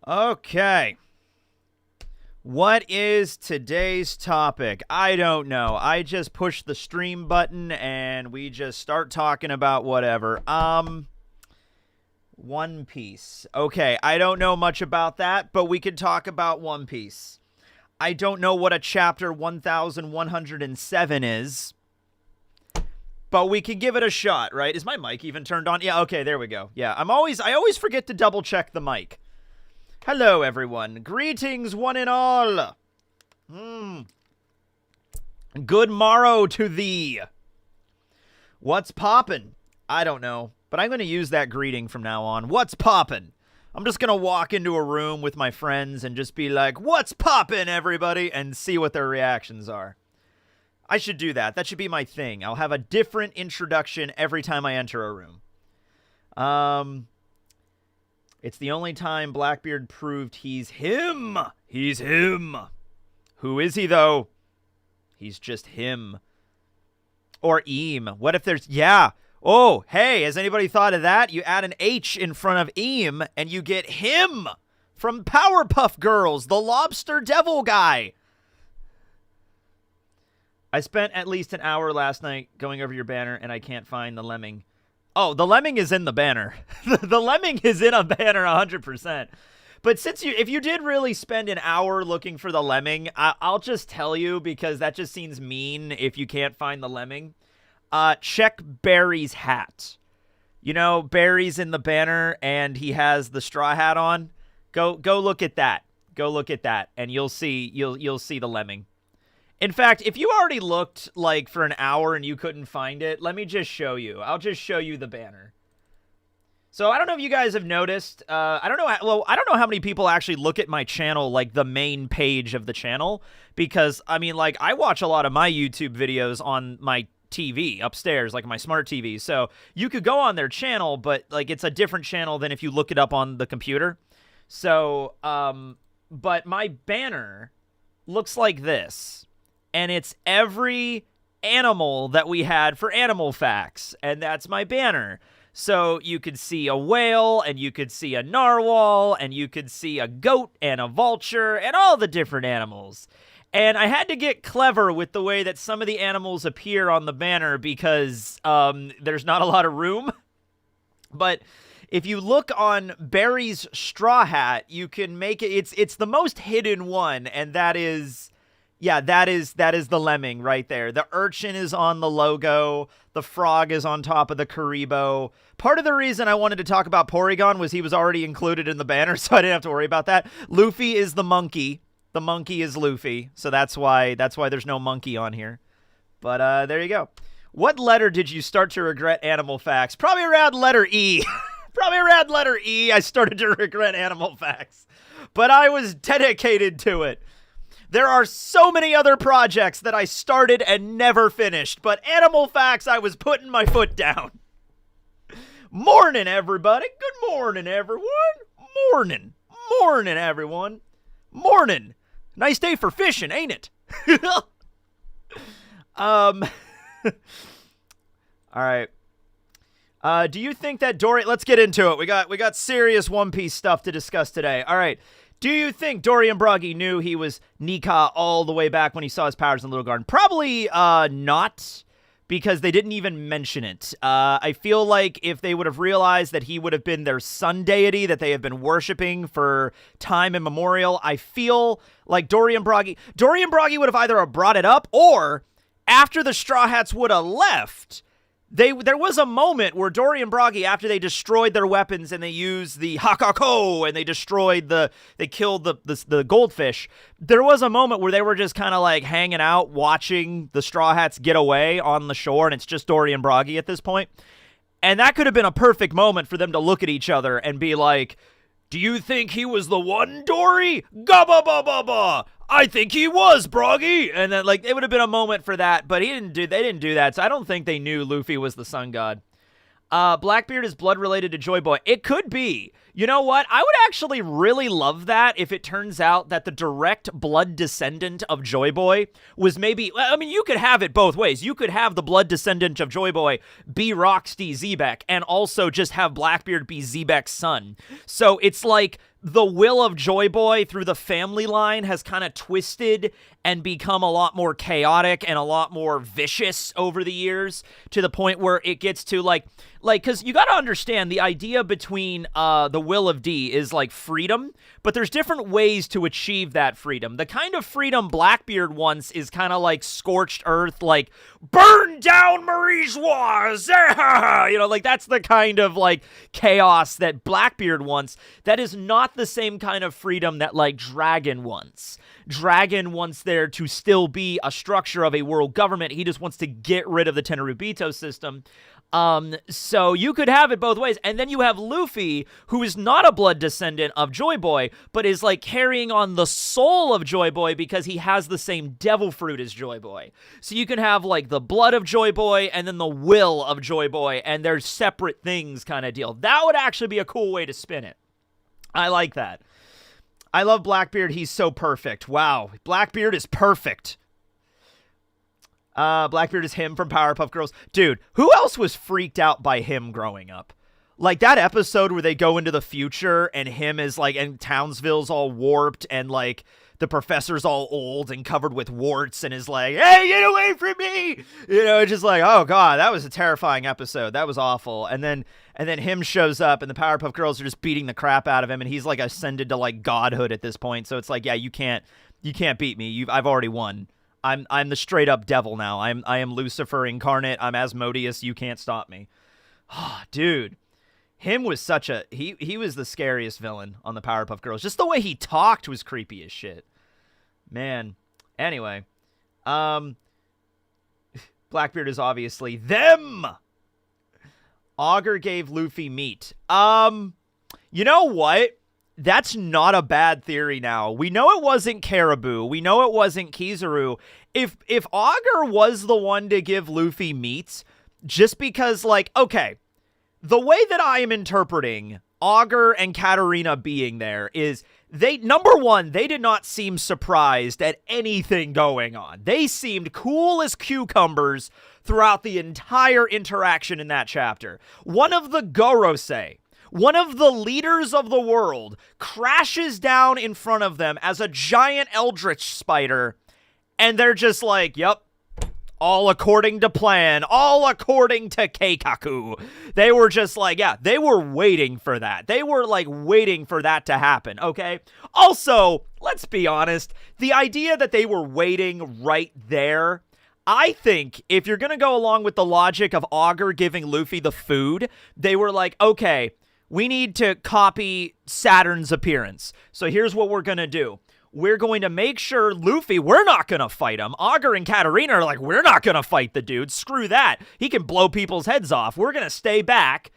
Okay. What is today's topic? I don't know. I just push the stream button and we just start talking about whatever. One Piece. Okay, I don't know much about that, but we could talk about One Piece. I don't know what a chapter 1107 is, but we can give it a shot, right? Is my mic even turned on? Yeah, okay, there we go. Yeah, I always forget to double check the mic. Hello, everyone. Greetings, one and all. Good morrow to thee. What's poppin'? I don't know, but I'm going to use that greeting from now on. What's poppin'? I'm just going to walk into a room with my friends and just be like, what's poppin', everybody? And see what their reactions are. I should do that. That should be my thing. I'll have a different introduction every time I enter a room. It's the only time Blackbeard proved he's him. He's him. Who is he, though? He's just him. Or Eam. What if there's... Yeah. Oh, hey, has anybody thought of that? You add an H in front of Eam, and you get him from Powerpuff Girls, the lobster devil guy. I spent at least an hour last night going over your banner, and I can't find the lemming. Oh, the lemming is in the banner. The lemming is in a banner 100%. But if you did really spend an hour looking for the lemming, I'll just tell you, because that just seems mean if you can't find the lemming. Check Barry's hat. You know, Barry's in the banner, and he has the straw hat on. Go look at that. Go look at that, and you'll see the lemming. In fact, if you already looked like for an hour and you couldn't find it, let me just show you. I'll just show you the banner. So I don't know if you guys have noticed. I don't know how many people actually look at my channel, like the main page of the channel, because I mean, like, I watch a lot of my YouTube videos on my TV upstairs, like my smart TV. So you could go on their channel, but like it's a different channel than if you look it up on the computer. So, but my banner looks like this. And it's every animal that we had for Animal Facts, and that's my banner. So you could see a whale, and you could see a narwhal, and you could see a goat and a vulture, and all the different animals. And I had to get clever with the way that some of the animals appear on the banner because there's not a lot of room. But if you look on Barry's straw hat, you can make it, it's the most hidden one, and that is... Yeah, that is the lemming right there. The urchin is on the logo. The frog is on top of the Karibo. Part of the reason I wanted to talk about Porygon was he was already included in the banner, so I didn't have to worry about that. Luffy is the monkey. The monkey is Luffy, so that's why there's no monkey on here. But there you go. What letter did you start to regret Animal Facts? Probably around letter E. Probably around letter E I started to regret Animal Facts. But I was dedicated to it. There are so many other projects that I started and never finished, but Animal Facts, I was putting my foot down. Morning, everybody. Good morning, everyone. Morning. Morning, everyone. Morning. Nice day for fishing, ain't it? All right. Do you think that Dory... Let's get into it. We got serious One Piece stuff to discuss today. All right. Do you think Dorian Broggy knew he was Nika all the way back when he saw his powers in Little Garden? Probably not, because they didn't even mention it. I feel like if they would have realized that he would have been their sun deity that they have been worshiping for time immemorial, I feel like Dorian Broggy would have either brought it up, or after the Straw Hats would have left... There was a moment where Dorian Broggy, after they destroyed their weapons and they used the Hakako and they killed the goldfish, there was a moment where they were just kind of like hanging out, watching the Straw Hats get away on the shore, and it's just Dorian Broggy at this point. And that could have been a perfect moment for them to look at each other and be like, do you think he was the one, Dory? Gabba-ba-ba-ba! I think he was, Broggy! And then, like, it would have been a moment for that, but they didn't do that, so I don't think they knew Luffy was the sun god. Blackbeard is blood related to Joy Boy. It could be. You know what? I would actually really love that if it turns out that the direct blood descendant of Joy Boy was maybe... I mean, you could have it both ways. You could have the blood descendant of Joy Boy be Roxy Xebec and also just have Blackbeard be Xebec's son. So it's like the will of Joy Boy through the family line has kind of twisted and become a lot more chaotic and a lot more vicious over the years, to the point where it gets to like, because you got to understand the idea between the will of D is like freedom, but there's different ways to achieve that freedom. The kind of freedom Blackbeard wants is kind of like scorched earth, like burn down Marie-Joie, you know, like that's the kind of like chaos that Blackbeard wants. That is not the same kind of freedom that like Dragon wants. Dragon wants there to still be a structure of a world government. He just wants to get rid of the Tenryubito system. So you could have it both ways. And then you have Luffy, who is not a blood descendant of Joy Boy, but is like carrying on the soul of Joy Boy because he has the same devil fruit as Joy Boy. So you can have like the blood of Joy Boy and then the will of Joy Boy, and they're separate things kind of deal. That would actually be a cool way to spin it. I like that. I love Blackbeard. He's so perfect. Wow. Blackbeard is perfect. Blackbeard is him from Powerpuff Girls. Dude, who else was freaked out by him growing up? Like that episode where they go into the future and him is like, and Townsville's all warped and like the professor's all old and covered with warts and is like, hey, get away from me! You know, it's just like, oh god, that was a terrifying episode. That was awful. And then him shows up and the Powerpuff Girls are just beating the crap out of him and he's like ascended to like godhood at this point. So it's like, yeah, you can't beat me. I've already won. I'm the straight up devil now. I am Lucifer incarnate. I'm Asmodeus. You can't stop me. Oh, dude. Him was such a he was the scariest villain on the Powerpuff Girls. Just the way he talked was creepy as shit. Man. Anyway, Blackbeard is obviously them. Augur gave Luffy meat. You know what? That's not a bad theory now. We know it wasn't Caribou. We know it wasn't Kizaru. If Augur was the one to give Luffy meat, just because, like, okay, the way that I am interpreting Augur and Katarina being there is number one, they did not seem surprised at anything going on. They seemed cool as cucumbers throughout the entire interaction in that chapter. One of the Gorosei, one of the leaders of the world, crashes down in front of them as a giant eldritch spider, and they're just like, yep, all according to plan, all according to Keikaku. They were just like, yeah, they were waiting for that. They were like waiting for that to happen, okay? Also, let's be honest, the idea that they were waiting right there, I think if you're going to go along with the logic of Augur giving Luffy the food, they were like, okay, we need to copy Saturn's appearance. So here's what we're going to do. We're going to make sure Luffy, we're not going to fight him. Augur and Katarina are like, we're not going to fight the dude. Screw that. He can blow people's heads off. We're going to stay back,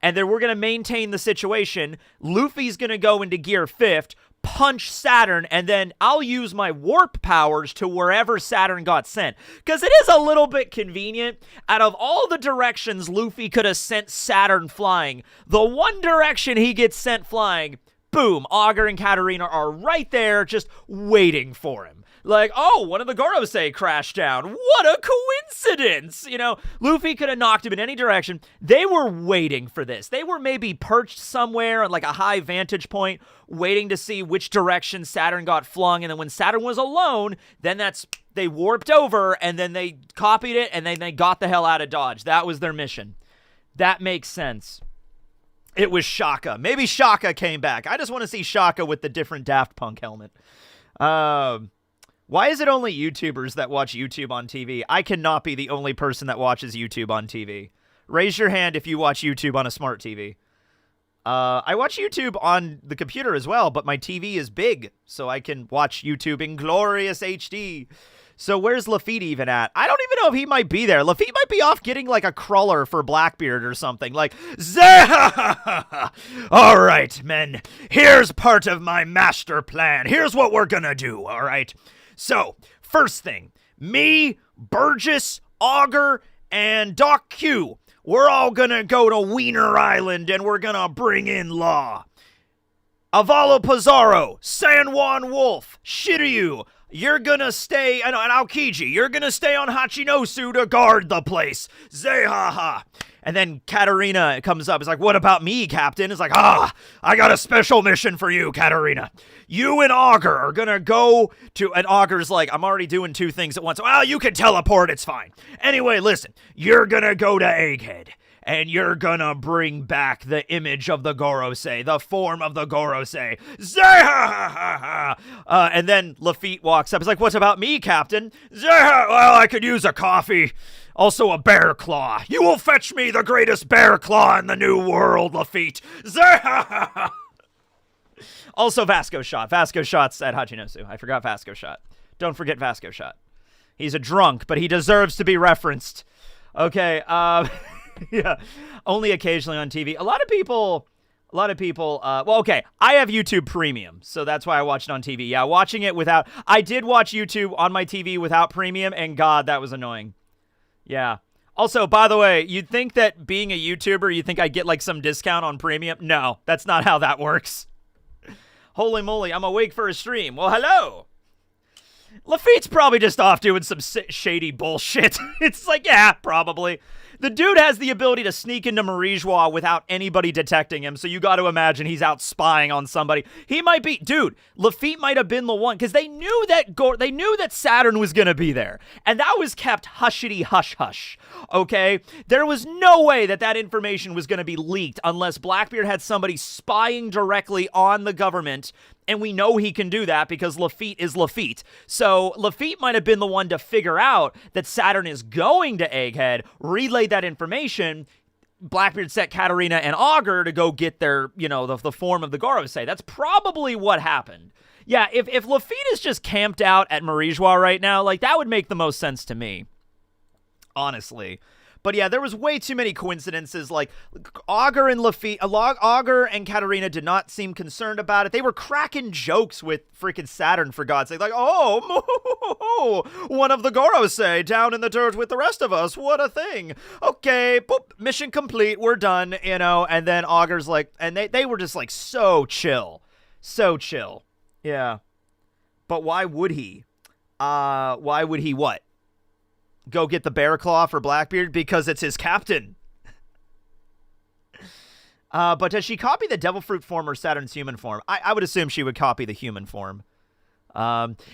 and then we're going to maintain the situation. Luffy's going to go into Gear 5th, punch Saturn, and then I'll use my warp powers to wherever Saturn got sent. Because it is a little bit convenient. Out of all the directions Luffy could have sent Saturn flying, the one direction he gets sent flying, boom, Augur and Katarina are right there just waiting for him. Like, oh, one of the Gorosei crashed down. What a coincidence! You know, Luffy could have knocked him in any direction. They were waiting for this. They were maybe perched somewhere on like a high vantage point, waiting to see which direction Saturn got flung. And then when Saturn was alone, then they warped over and then they copied it and then they got the hell out of Dodge. That was their mission. That makes sense. It was Shaka. Maybe Shaka came back. I just want to see Shaka with the different Daft Punk helmet. Why is it only YouTubers that watch YouTube on TV? I cannot be the only person that watches YouTube on TV. Raise your hand if you watch YouTube on a smart TV. I watch YouTube on the computer as well, but my TV is big, so I can watch YouTube in glorious HD. So where's Lafitte even at? I don't even know if he might be there. Lafitte might be off getting like a cruller for Blackbeard or something. Like, all right, men, here's part of my master plan. Here's what we're gonna do, all right? So, first thing, me, Burgess, Augur, and Doc Q, we're all gonna go to Wiener Island and we're gonna bring in Law. Avalo Pizarro, San Juan Wolf, Shiryu, you're gonna stay, and Aokiji, you're gonna stay on Hachinosu to guard the place. Zehaha. And then Katarina comes up. It's like, what about me, Captain? It's like, I got a special mission for you, Katarina. You and Augur are gonna go to, and Augur's like, I'm already doing two things at once. Well, you can teleport, it's fine. Anyway, listen, you're gonna go to Egghead. And you're gonna bring back the image of the Gorosei, the form of the Gorosei. And then Lafitte walks up. He's like, what about me, Captain? Well, I could use a coffee. Also a bear claw. You will fetch me the greatest bear claw in the new world, Lafitte. Also Vasco Shot. Vasco Shot's at Hachinosu. I forgot Vasco Shot. Don't forget Vasco Shot. He's a drunk, but he deserves to be referenced. Okay, yeah, only occasionally on TV. A lot of people, well, okay, I have YouTube Premium, so that's why I watch it on TV. Yeah, watching it without, I did watch YouTube on my TV without Premium, and God, that was annoying. Yeah. Also, by the way, you'd think that being a YouTuber, you think I'd get, like, some discount on Premium? No, that's not how that works. Holy moly, I'm awake for a stream. Well, hello. Lafitte's probably just off doing some shady bullshit. It's like, yeah, probably. The dude has the ability to sneak into Marijois without anybody detecting him, so you got to imagine he's out spying on somebody. He might be, dude, Lafitte might have been the one, because they knew that Saturn was going to be there, and that was kept hushity hush-hush, okay? There was no way that information was going to be leaked unless Blackbeard had somebody spying directly on the government, and we know he can do that because Lafitte is Lafitte. So Lafitte might have been the one to figure out that Saturn is going to Egghead, relay that information. Blackbeard set Katarina and Augur to go get their, the form of the Gorosei. That's probably what happened. Yeah, if Lafitte is just camped out at Marijois right now, like, that would make the most sense to me. Honestly. But yeah, there was way too many coincidences. Like, Augur and Augur and Katarina did not seem concerned about it. They were cracking jokes with freaking Saturn, for God's sake. Like, oh, one of the Gorosei down in the dirt with the rest of us. What a thing. Okay, boop, mission complete. We're done, And then Augur's like, and they were just like so chill. So chill. Yeah. But why would he? Why would he what? Go get the bear claw for Blackbeard? Because it's his captain. But does she copy the devil fruit form or Saturn's human form? I would assume she would copy the human form.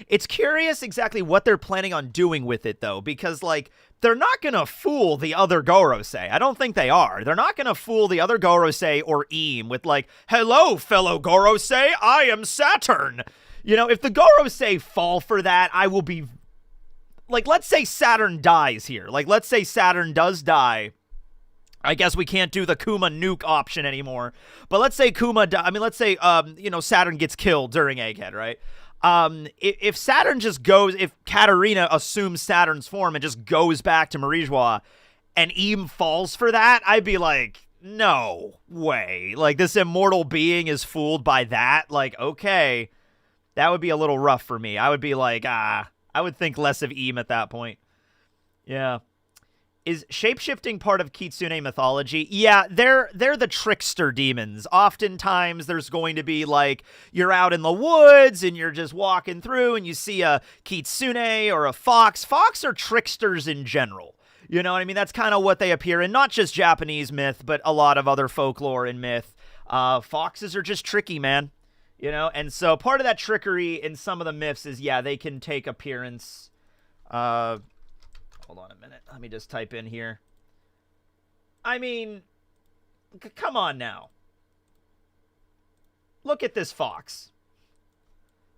It's curious exactly what they're planning on doing with it, though, because, like, they're not going to fool the other Gorosei. I don't think they are. They're not going to fool the other Gorosei or Eam with, like, hello, fellow Gorosei, I am Saturn. If the Gorosei fall for that, I will be... Like, let's say Saturn dies here. Like, let's say Saturn does die. I guess we can't do the Kuma nuke option anymore. But let's say Saturn gets killed during Egghead, right? If Saturn just goes, if Katarina assumes Saturn's form and just goes back to Marijois and Eam falls for that, I'd be like, no way. Like, this immortal being is fooled by that? Like, okay. That would be a little rough for me. I would be like, I would think less of Eam at that point. Yeah. Is shapeshifting part of Kitsune mythology? Yeah, they're the trickster demons. Oftentimes there's going to be, like, you're out in the woods and you're just walking through and you see a Kitsune or a fox. Fox are tricksters in general. You know what I mean? That's kind of what they appear in. Not just Japanese myth, but a lot of other folklore and myth. Foxes are just tricky, man. And so part of that trickery in some of the myths is, yeah, they can take appearance. Hold on a minute. Let me just type in here. I mean, come on now. Look at this fox.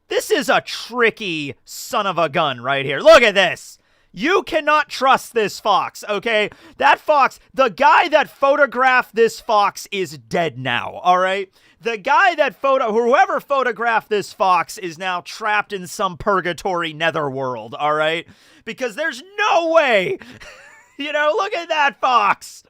This is a tricky son of a gun right here. Look at this. You cannot trust this fox, okay? That fox, the guy that photographed this fox is dead now, all right? The guy that whoever photographed this fox is now trapped in some purgatory netherworld, all right? Because there's no way, look at that fox.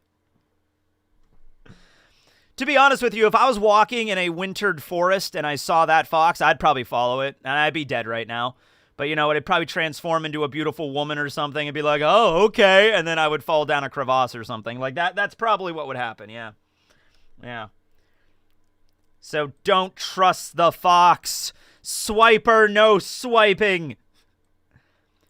To be honest with you, if I was walking in a wintered forest and I saw that fox, I'd probably follow it, and I'd be dead right now. But it'd probably transform into a beautiful woman or something and be like, oh, okay. And then I would fall down a crevasse or something like that. That's probably what would happen. Yeah. Yeah. So don't trust the fox. Swiper, no swiping.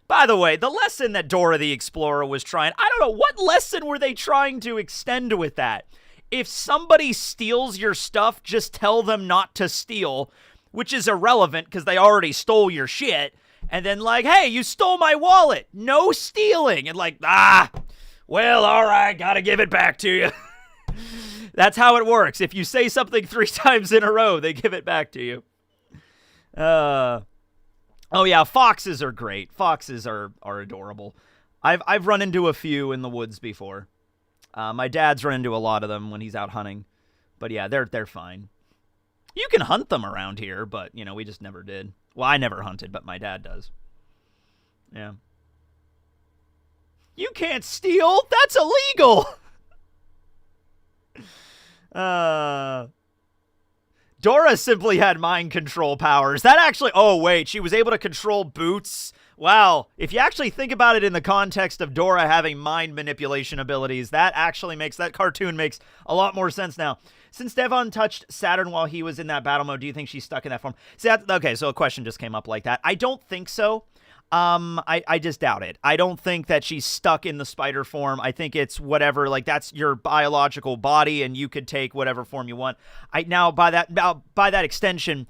By the way, the lesson that Dora the Explorer was trying, I don't know, what lesson were they trying to extend with that? If somebody steals your stuff, just tell them not to steal, which is irrelevant because they already stole your shit. And then like, hey, you stole my wallet. No stealing. And like, well, all right, gotta give it back to you. That's how it works. If you say something 3 times in a row, they give it back to you. Oh yeah, foxes are great. Foxes are adorable. I've run into a few in the woods before. My dad's run into a lot of them when he's out hunting. But yeah, they're fine. You can hunt them around here, but we just never did. Well, I never hunted, but my dad does. Yeah. You can't steal. That's illegal. Dora simply had mind control powers. That actually... Oh, wait. She was able to control boots. Wow. If you actually think about it in the context of Dora having mind manipulation abilities, that actually makes... That cartoon makes a lot more sense now. Since Devon touched Saturn while he was in that battle mode, do you think she's stuck in that form? See, okay, so a question just came up like that. I don't think so. I just doubt it. I don't think that she's stuck in the spider form. I think it's whatever, like that's your biological body and you could take whatever form you want. Now by that extension,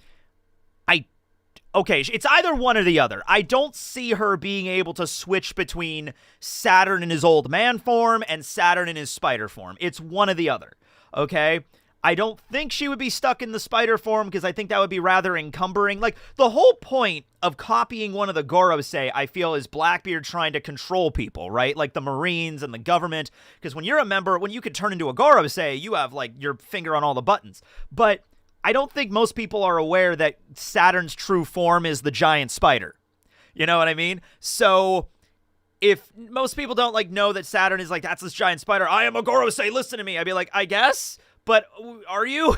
okay, it's either one or the other. I don't see her being able to switch between Saturn in his old man form and Saturn in his spider form. It's one or the other. Okay? I don't think she would be stuck in the spider form because I think that would be rather encumbering. Like, the whole point of copying one of the Gorosei, I feel, is Blackbeard trying to control people, right? Like the Marines and the government. Because when you're a member, when you could turn into a Gorosei, you have, like, your finger on all the buttons. But I don't think most people are aware that Saturn's true form is the giant spider. You know what I mean? So... if most people don't, like, know that Saturn is, like, that's this giant spider, I am a Gorosei, listen to me. I'd be like, I guess? But are you?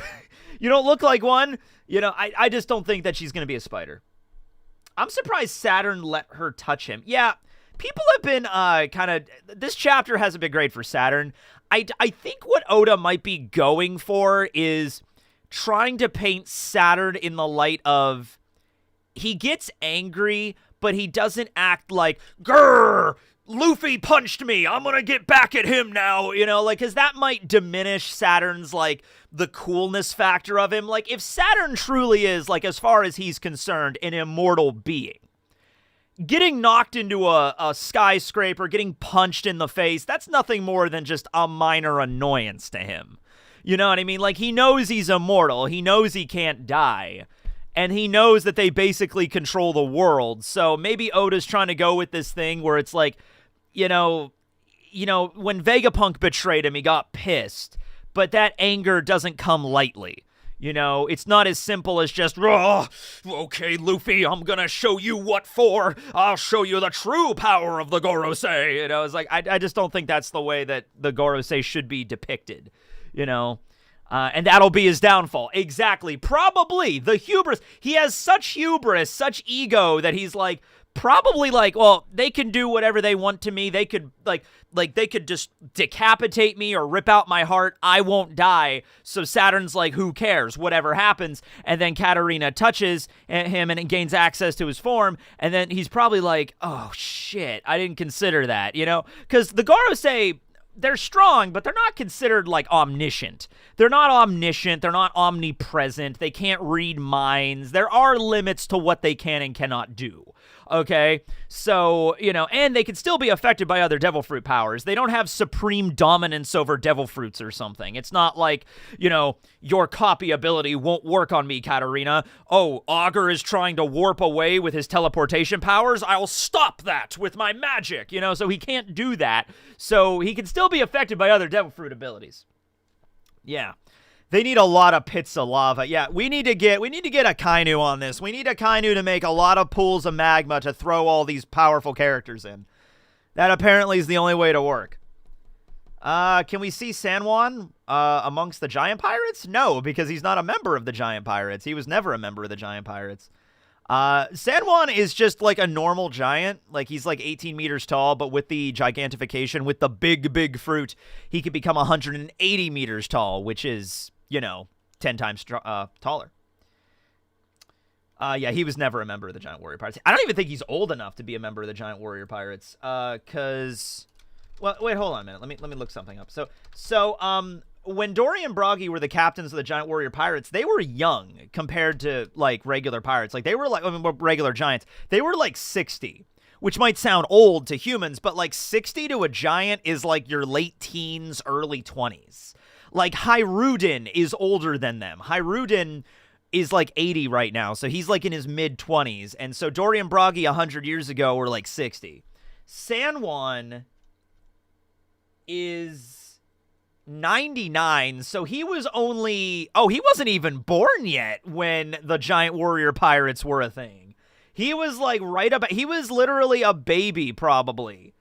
You don't look like one. I just don't think that she's going to be a spider. I'm surprised Saturn let her touch him. Yeah, people have been kind of... This chapter hasn't been great for Saturn. I think what Oda might be going for is trying to paint Saturn in the light of... He gets angry, but he doesn't act like, grrr, Luffy punched me, I'm gonna get back at him now, because that might diminish Saturn's, like, the coolness factor of him. Like, if Saturn truly is, like, as far as he's concerned, an immortal being, getting knocked into a skyscraper, getting punched in the face, that's nothing more than just a minor annoyance to him. You know what I mean? Like, he knows he's immortal, he knows he can't die. And he knows that they basically control the world. So maybe Oda's trying to go with this thing where it's like, when Vegapunk betrayed him, he got pissed. But that anger doesn't come lightly. It's not as simple as just, okay, Luffy, I'm going to show you what for. I'll show you the true power of the Gorosei. It's like, I just don't think that's the way that the Gorosei should be depicted, and that'll be his downfall. Exactly. Probably the hubris. He has such hubris, such ego that he's like, probably like, well, they can do whatever they want to me. They could like they could just decapitate me or rip out my heart. I won't die. So Saturn's like, who cares? Whatever happens. And then Katarina touches him and gains access to his form. And then he's probably like, oh shit, I didn't consider that, because the Gorosei, they're strong, but they're not considered, like, omniscient. They're not omniscient. They're not omnipresent. They can't read minds. There are limits to what they can and cannot do, okay? So, and they can still be affected by other devil fruit powers. They don't have supreme dominance over devil fruits or something. It's not like, your copy ability won't work on me, Katarina. Oh, Augur is trying to warp away with his teleportation powers. I'll stop that with my magic, so he can't do that. So he can still be affected by other devil fruit abilities. Yeah. They need a lot of pits of lava. Yeah, we need to get Akainu on this. We need Akainu to make a lot of pools of magma to throw all these powerful characters in. That apparently is the only way to work. Can we see San Juan amongst the Giant Pirates? No, because he's not a member of the Giant Pirates. He was never a member of the Giant Pirates. San Juan is just like a normal giant. Like, he's like 18 meters tall, but with the gigantification, with the big fruit, he could become 180 meters tall, which is, 10 times taller. Yeah, he was never a member of the Giant Warrior Pirates. I don't even think he's old enough to be a member of the Giant Warrior Pirates. Cause, well, wait, hold on a minute. Let me look something up. When Dory and Broggy were the captains of the Giant Warrior Pirates, they were young compared to like regular pirates. Like they were like regular giants. They were like 60, which might sound old to humans, but like 60 to a giant is like your late teens, early 20s. Like Hyrudin is older than them. Hyrudin is like 80 right now, so he's like in his mid-20s. And so Dory and Broggy 100 years ago were like 60. San Juan is 99, so he was only... Oh, he wasn't even born yet when the Giant Warrior Pirates were a thing. He was like right about... He was literally a baby, probably.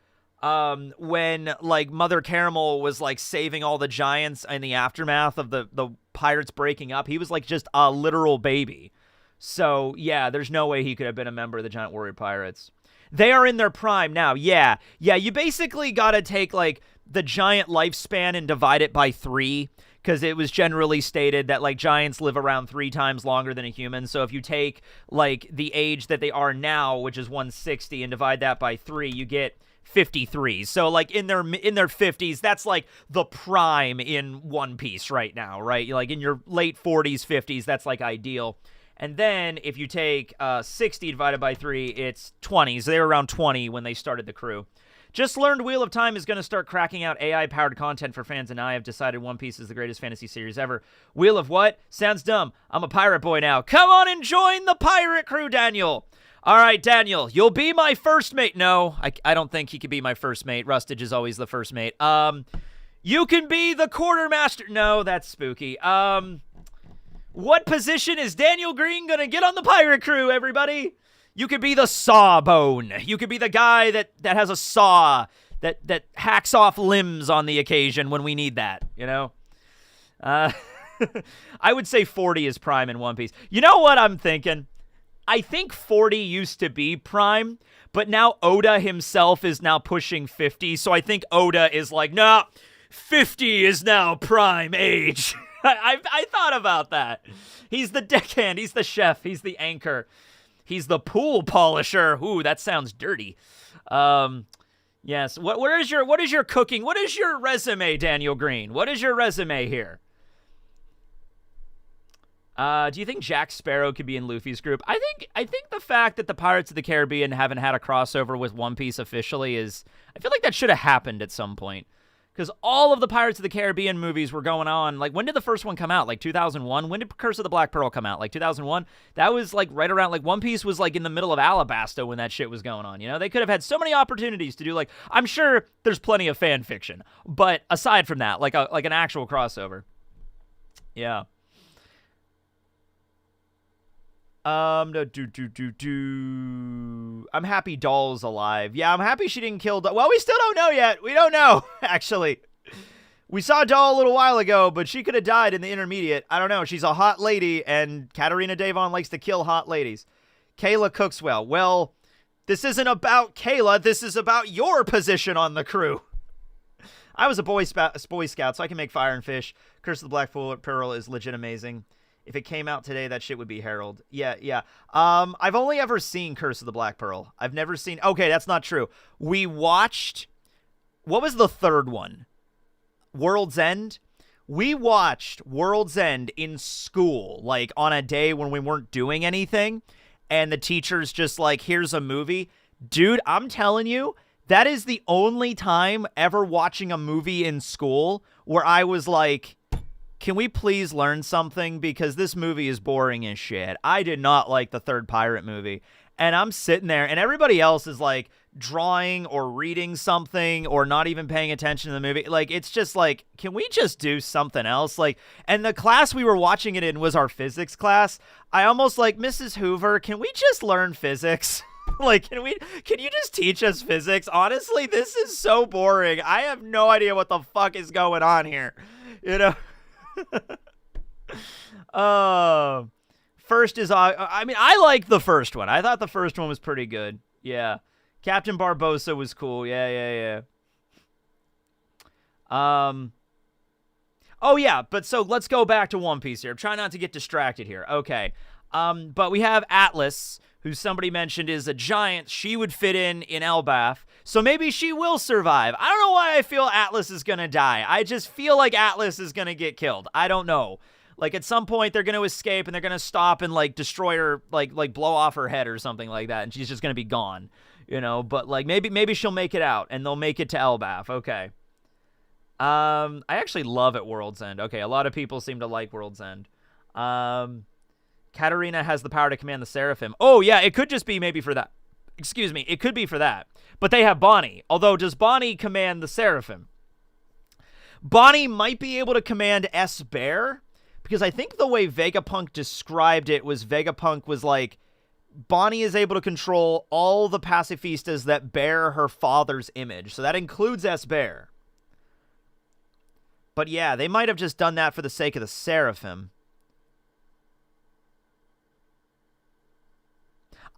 When like Mother Caramel was like saving all the giants in the aftermath of the pirates breaking up. He was like just a literal baby. So yeah, there's no way he could have been a member of the Giant Warrior Pirates. They are in their prime now. Yeah, you basically gotta take like the giant lifespan and divide it by 3, because it was generally stated that like giants live around 3 times longer than a human. So if you take like the age that they are now, which is 160, and divide that by 3, you get 53. So like in their 50s, that's like the prime in One Piece right now, right? Like in your late 40s, 50s, that's like ideal. And then if you take 60 divided by 3, it's 20. So they were around 20 when they started the crew. Just learned Wheel of Time is going to start cracking out AI-powered content for fans, and I have decided One Piece is the greatest fantasy series ever. Wheel of what? Sounds dumb. I'm a pirate boy now. Come on and join the pirate crew, Daniel. All right, Daniel, you'll be my first mate. No, I don't think he could be my first mate. Rustage is always the first mate. You can be the quartermaster. No, that's spooky. What position is Daniel Green going to get on the pirate crew, everybody? You could be the sawbone. You could be the guy that has a saw that hacks off limbs on the occasion when we need that, you know? I would say 40 is prime in One Piece. You know what I'm thinking? I think 40 used to be prime, but now Oda himself is now pushing 50, so I think Oda is like, nah, 50 is now prime age. I thought about that. He's the deckhand, he's the chef, he's the anchor, he's the pool polisher. Ooh, that sounds dirty. Yes, what is your cooking? What is your resume, Daniel Green? What is your resume here? Do you think Jack Sparrow could be in Luffy's group? I think the fact that the Pirates of the Caribbean haven't had a crossover with One Piece officially is... I feel like that should have happened at some point. Because all of the Pirates of the Caribbean movies were going on. Like, when did the first one come out? Like, 2001? When did Curse of the Black Pearl come out? Like, 2001? That was, like, right around... Like, One Piece was, like, in the middle of Alabasta when that shit was going on, you know? They could have had so many opportunities to do, like... I'm sure there's plenty of fan fiction. But aside from that, like an actual crossover. Yeah. I'm happy Doll's alive. Yeah, I'm happy she didn't kill Doll. Well, we still don't know yet. We don't know, actually. We saw Doll a little while ago, but she could have died in the intermediate. I don't know. She's a hot lady, and Katarina Devon likes to kill hot ladies. Kayla cooks well. Well, this isn't about Kayla. This is about your position on the crew. I was a Boy Scout, so I can make fire and fish. Curse of the Black Pearl is legit amazing. If it came out today, that shit would be Herald. Yeah. I've only ever seen Curse of the Black Pearl. I've never seen... Okay, that's not true. We watched... What was the third one? World's End? We watched World's End in school, like, on a day when we weren't doing anything, and the teacher's just like, here's a movie. Dude, I'm telling you, that is the only time ever watching a movie in school where I was like... Can we please learn something? Because this movie is boring as shit. I did not like the third pirate movie. And I'm sitting there, and everybody else is, like, drawing or reading something or not even paying attention to the movie. Like, it's just like, can we just do something else? Like, and the class we were watching it in was our physics class. I almost like, Mrs. Hoover, can we just learn physics? Like, can you just teach us physics? Honestly, this is so boring. I have no idea what the fuck is going on here. You know? First is, I mean, I like the first one. I thought the first one was pretty good. Yeah. Captain Barbossa was cool. Yeah. Oh, yeah, but so let's go back to One Piece here. I'm trying not to get distracted here. Okay. But we have Atlas, who somebody mentioned is a giant. She would fit in Elbaf, so maybe she will survive. I don't know why I feel Atlas is going to die. I just feel like Atlas is going to get killed. I don't know. Like, at some point, they're going to escape, and they're going to stop and, like, destroy her, like blow off her head or something like that, and she's just going to be gone, you know? But, like, maybe she'll make it out, and they'll make it to Elbaf. Okay. I actually love At World's End. Okay, a lot of people seem to like World's End. Katarina has the power to command the Seraphim. Oh, yeah, it could just be maybe for that. Excuse me, it could be for that. But they have Bonnie. Although, does Bonnie command the Seraphim? Bonnie might be able to command S-Bear, because I think the way Vegapunk described it was Vegapunk was like, Bonnie is able to control all the pacifistas that bear her father's image. So that includes S-Bear. But yeah, they might have just done that for the sake of the Seraphim.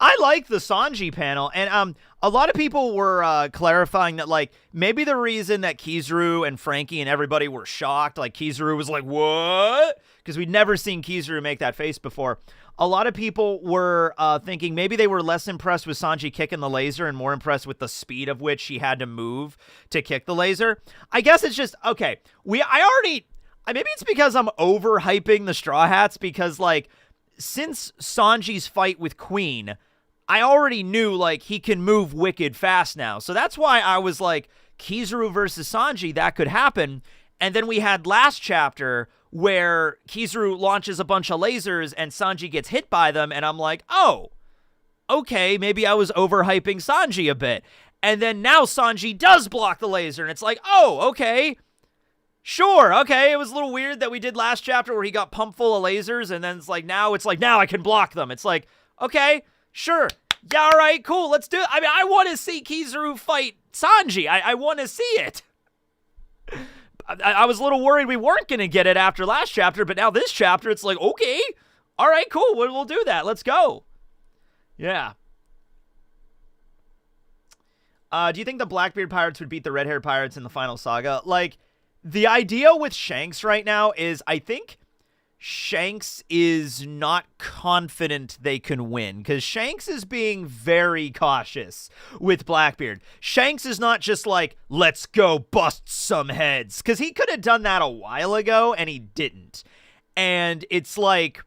I like the Sanji panel, and a lot of people were clarifying that, like, maybe the reason that Kizaru and Frankie and everybody were shocked, like, Kizaru was like, what? Because we'd never seen Kizaru make that face before. A lot of people were thinking maybe they were less impressed with Sanji kicking the laser and more impressed with the speed of which he had to move to kick the laser. I guess it's just, okay, maybe it's because I'm overhyping the Straw Hats, because, like, since Sanji's fight with Queen, I already knew, like, he can move wicked fast now. So that's why I was like, Kizaru versus Sanji, that could happen. And then we had last chapter where Kizaru launches a bunch of lasers and Sanji gets hit by them. And I'm like, oh, okay, maybe I was overhyping Sanji a bit. And then now Sanji does block the laser. And it's like, oh, okay. Sure, okay. It was a little weird that we did last chapter where he got pumped full of lasers. And then it's like, now I can block them. It's like, okay. Sure. Yeah, all right, cool. Let's do it. I mean, I want to see Kizaru fight Sanji. I want to see it. I was a little worried we weren't going to get it after last chapter, but now this chapter, it's like, okay. All right, cool. We'll do that. Let's go. Yeah. Do you think the Blackbeard pirates would beat the red-haired pirates in the final saga? Like, the idea with Shanks right now is, I think Shanks is not confident they can win, because Shanks is being very cautious with Blackbeard. Shanks is not just like, let's go bust some heads, because he could have done that a while ago, and he didn't. And it's like,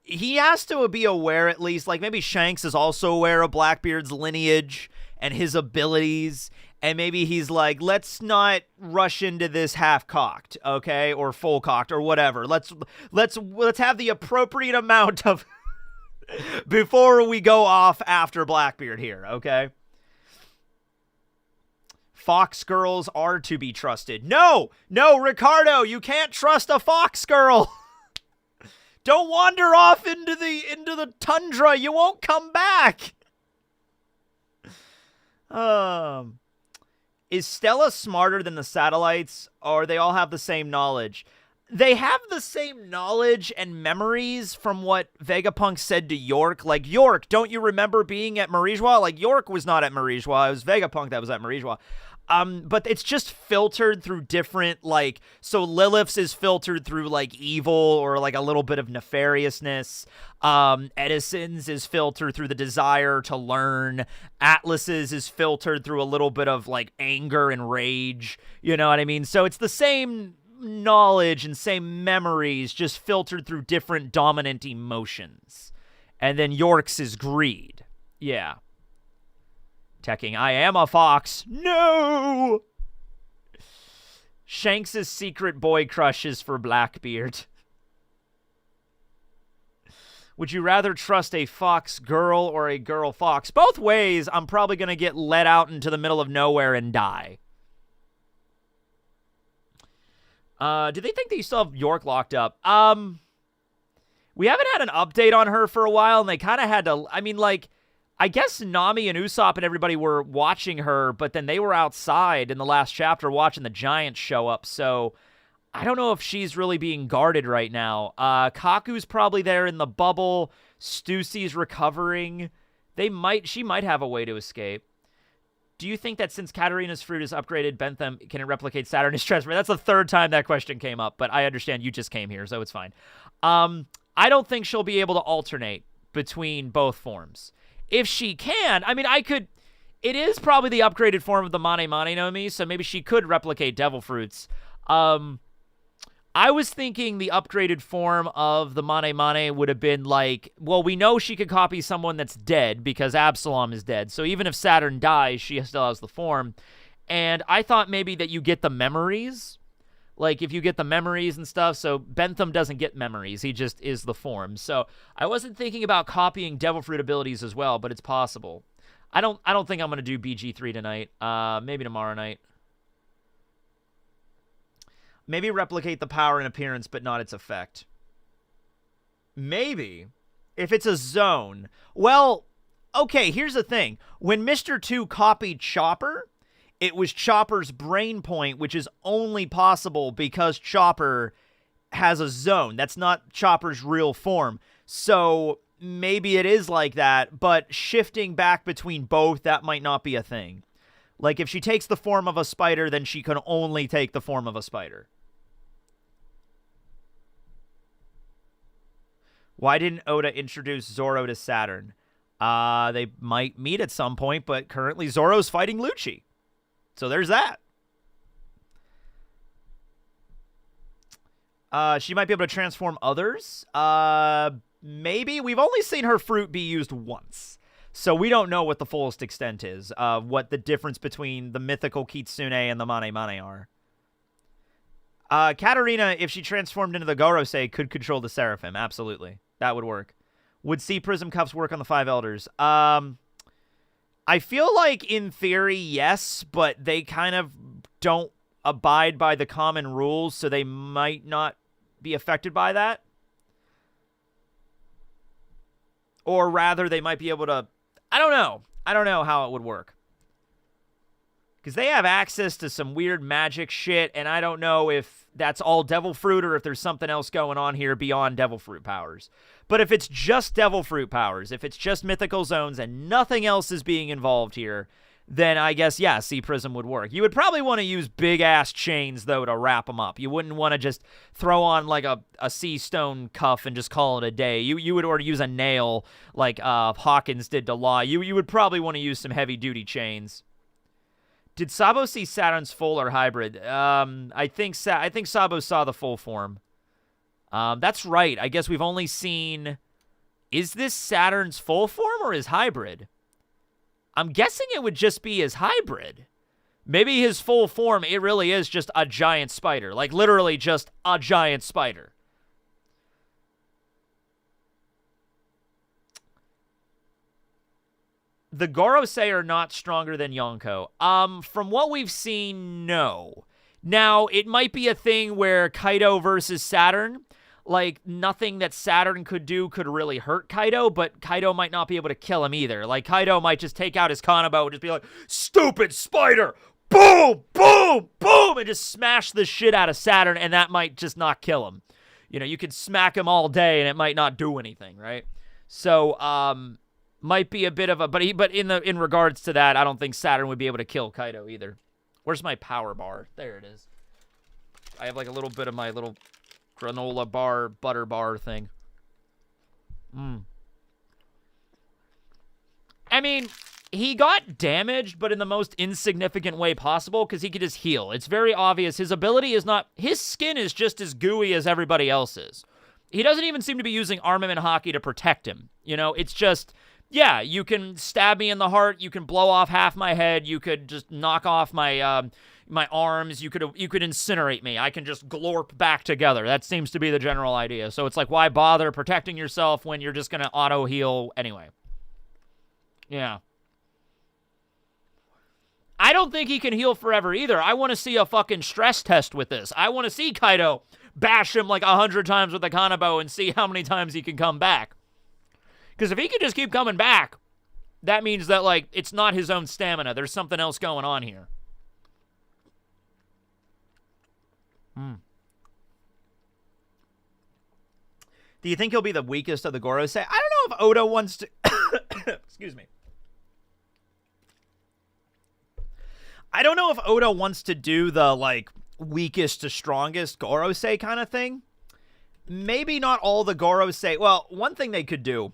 he has to be aware at least, like maybe Shanks is also aware of Blackbeard's lineage and his abilities, and maybe he's like, let's not rush into this half-cocked, okay, or full-cocked, or whatever. Let's have the appropriate amount of before we go off after Blackbeard here, okay? Fox girls are to be trusted. No, Ricardo, you can't trust a fox girl. Don't wander off into the tundra. You won't come back. Is Stella smarter than the satellites, or they all have the same knowledge? They have the same knowledge and memories from what Vegapunk said to York. Like, York, don't you remember being at Marijois? Like, York was not at Marijois. It was Vegapunk that was at Marijois. But it's just filtered through different, like, so Lilith's is filtered through, like, evil or, like, a little bit of nefariousness. Edison's is filtered through the desire to learn. Atlas's is filtered through a little bit of, like, anger and rage. You know what I mean? So it's the same knowledge and same memories, just filtered through different dominant emotions. And then York's is greed. Yeah. Teching, I am a fox. No! Shanks' secret boy crush is for Blackbeard. Would you rather trust a fox girl or a girl fox? Both ways, I'm probably going to get let out into the middle of nowhere and die. Do they think they still have York locked up? We haven't had an update on her for a while, and they kind of had to, I mean, like, I guess Nami and Usopp and everybody were watching her, but then they were outside in the last chapter watching the Giants show up, so I don't know if she's really being guarded right now. Kaku's probably there in the bubble. Stussy's recovering. She might have a way to escape. Do you think that since Katarina's fruit is upgraded, Bentham can it replicate Saturnus transfer? That's the third time that question came up, but I understand you just came here, so it's fine. I don't think she'll be able to alternate between both forms. If she can, I mean, I could. It is probably the upgraded form of the Mane Mane no Mi, so maybe she could replicate Devil Fruits. I was thinking the upgraded form of the Mane Mane would have been like, well, we know she could copy someone that's dead because Absalom is dead. So even if Saturn dies, she still has the form. And I thought maybe that you get the memories. Like if you get the memories and stuff. So Bentham doesn't get memories. He just is the form. So I wasn't thinking about copying Devil Fruit abilities as well, but it's possible. I don't think I'm going to do BG3 tonight. Maybe tomorrow night. Maybe replicate the power and appearance, but not its effect. Maybe. If it's a zone. Well, okay, here's the thing. When Mr. 2 copied Chopper, it was Chopper's brain point, which is only possible because Chopper has a zone. That's not Chopper's real form. So maybe it is like that, but shifting back between both, that might not be a thing. Like if she takes the form of a spider, then she can only take the form of a spider. Why didn't Oda introduce Zoro to Saturn? They might meet at some point, but currently Zoro's fighting Lucci. So there's that. She might be able to transform others. Maybe. We've only seen her fruit be used once. So we don't know what the fullest extent is. What the difference between the mythical Kitsune and the Mane Mane are. Katarina, if she transformed into the Gorosei, could control the Seraphim. Absolutely. That would work. Would Sea Prism Cuffs work on the Five Elders? I feel like, in theory, yes, but they kind of don't abide by the common rules, so they might not be affected by that. Or rather, they might be able to... I don't know. I don't know how it would work. Because they have access to some weird magic shit, and I don't know if that's all Devil Fruit or if there's something else going on here beyond Devil Fruit powers. But if it's just Devil Fruit powers, if it's just mythical zones and nothing else is being involved here, then I guess, yeah, Sea Prism would work. You would probably want to use big-ass chains, though, to wrap them up. You wouldn't want to just throw on, like, a Sea Stone cuff and just call it a day. You would or use a nail like Hawkins did to Law. You would probably want to use some heavy-duty chains. Did Sabo see Saturn's full or hybrid? I think Sabo saw the full form. That's right. I guess we've only seen... Is this Saturn's full form or his hybrid? I'm guessing it would just be his hybrid. Maybe his full form, it really is just a giant spider. Like, literally just a giant spider. The Gorosei are not stronger than Yonko. From what we've seen, no. Now, it might be a thing where Kaido versus Saturn, like, nothing that Saturn could do could really hurt Kaido, but Kaido might not be able to kill him either. Like, Kaido might just take out his Kanabo and just be like, stupid spider! Boom! Boom! Boom! And just smash the shit out of Saturn, and that might just not kill him. You know, you could smack him all day, and it might not do anything, right? So, might be a bit of a... But in regards to that, I don't think Saturn would be able to kill Kaido either. Where's my power bar? There it is. I have, like, a little bit of my little... granola bar, butter bar thing. I mean, he got damaged, but in the most insignificant way possible, because he could just heal. It's very obvious. His ability is not... His skin is just as gooey as everybody else's. He doesn't even seem to be using armament hockey to protect him. You know, it's just... Yeah, you can stab me in the heart. You can blow off half my head. You could just knock off my... my arms, you could incinerate me. I can just glorp back together. That seems to be the general idea. So it's like, why bother protecting yourself when you're just going to auto-heal anyway? Yeah. I don't think he can heal forever either. I want to see a fucking stress test with this. I want to see Kaido bash him like 100 times with the Kanabo and see how many times he can come back. Because if he can just keep coming back, that means that, like, it's not his own stamina. There's something else going on here. Do you think he'll be the weakest of the Gorosei? I don't know if Oda wants to... Excuse me. I don't know if Oda wants to do the, like, weakest to strongest Gorosei kind of thing. Maybe not all the Gorosei. Well, one thing they could do,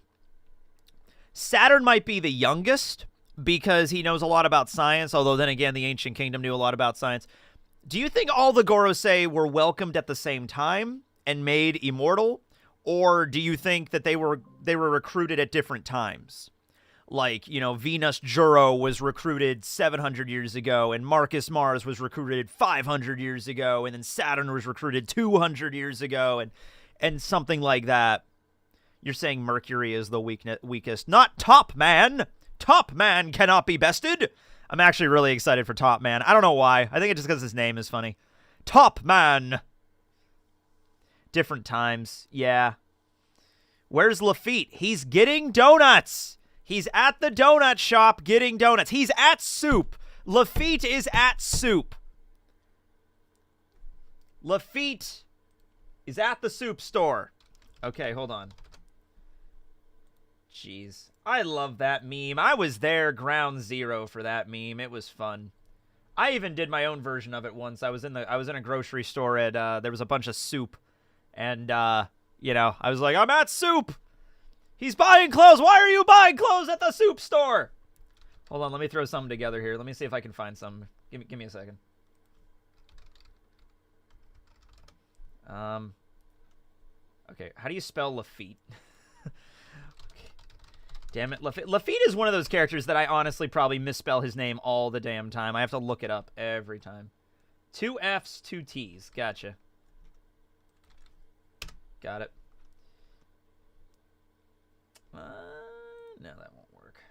Saturn might be the youngest because he knows a lot about science, although then again, the Ancient Kingdom knew a lot about science. Do you think all the Gorosei were welcomed at the same time and made immortal? Or do you think that they were recruited at different times? Like, you know, Venus Juro was recruited 700 years ago, and Marcus Mars was recruited 500 years ago, and then Saturn was recruited 200 years ago, and something like that. You're saying Mercury is the weakest. Not Top Man! Top Man cannot be bested! I'm actually really excited for Top Man. I don't know why. I think it's just because his name is funny. Top Man! Different times. Yeah. Where's Lafitte? He's getting donuts! He's at the donut shop getting donuts. He's at Soup. Lafitte is at Soup. Lafitte is at the soup store. Okay, hold on. Jeez. I love that meme. I was there ground zero for that meme. It was fun. I even did my own version of it once. I was in a grocery store at there was a bunch of soup. And you know, I was like, I'm at Soup. He's buying clothes. Why are you buying clothes at the soup store? Hold on, let me throw something together here. Let me see if I can find some. Give me a second. Okay, how do you spell Lafitte? Damn it, Lafitte. Lafitte is one of those characters that I honestly probably misspell his name all the damn time. I have to look it up every time. 2 F's, 2 T's. Gotcha. Got it. No, that won't work.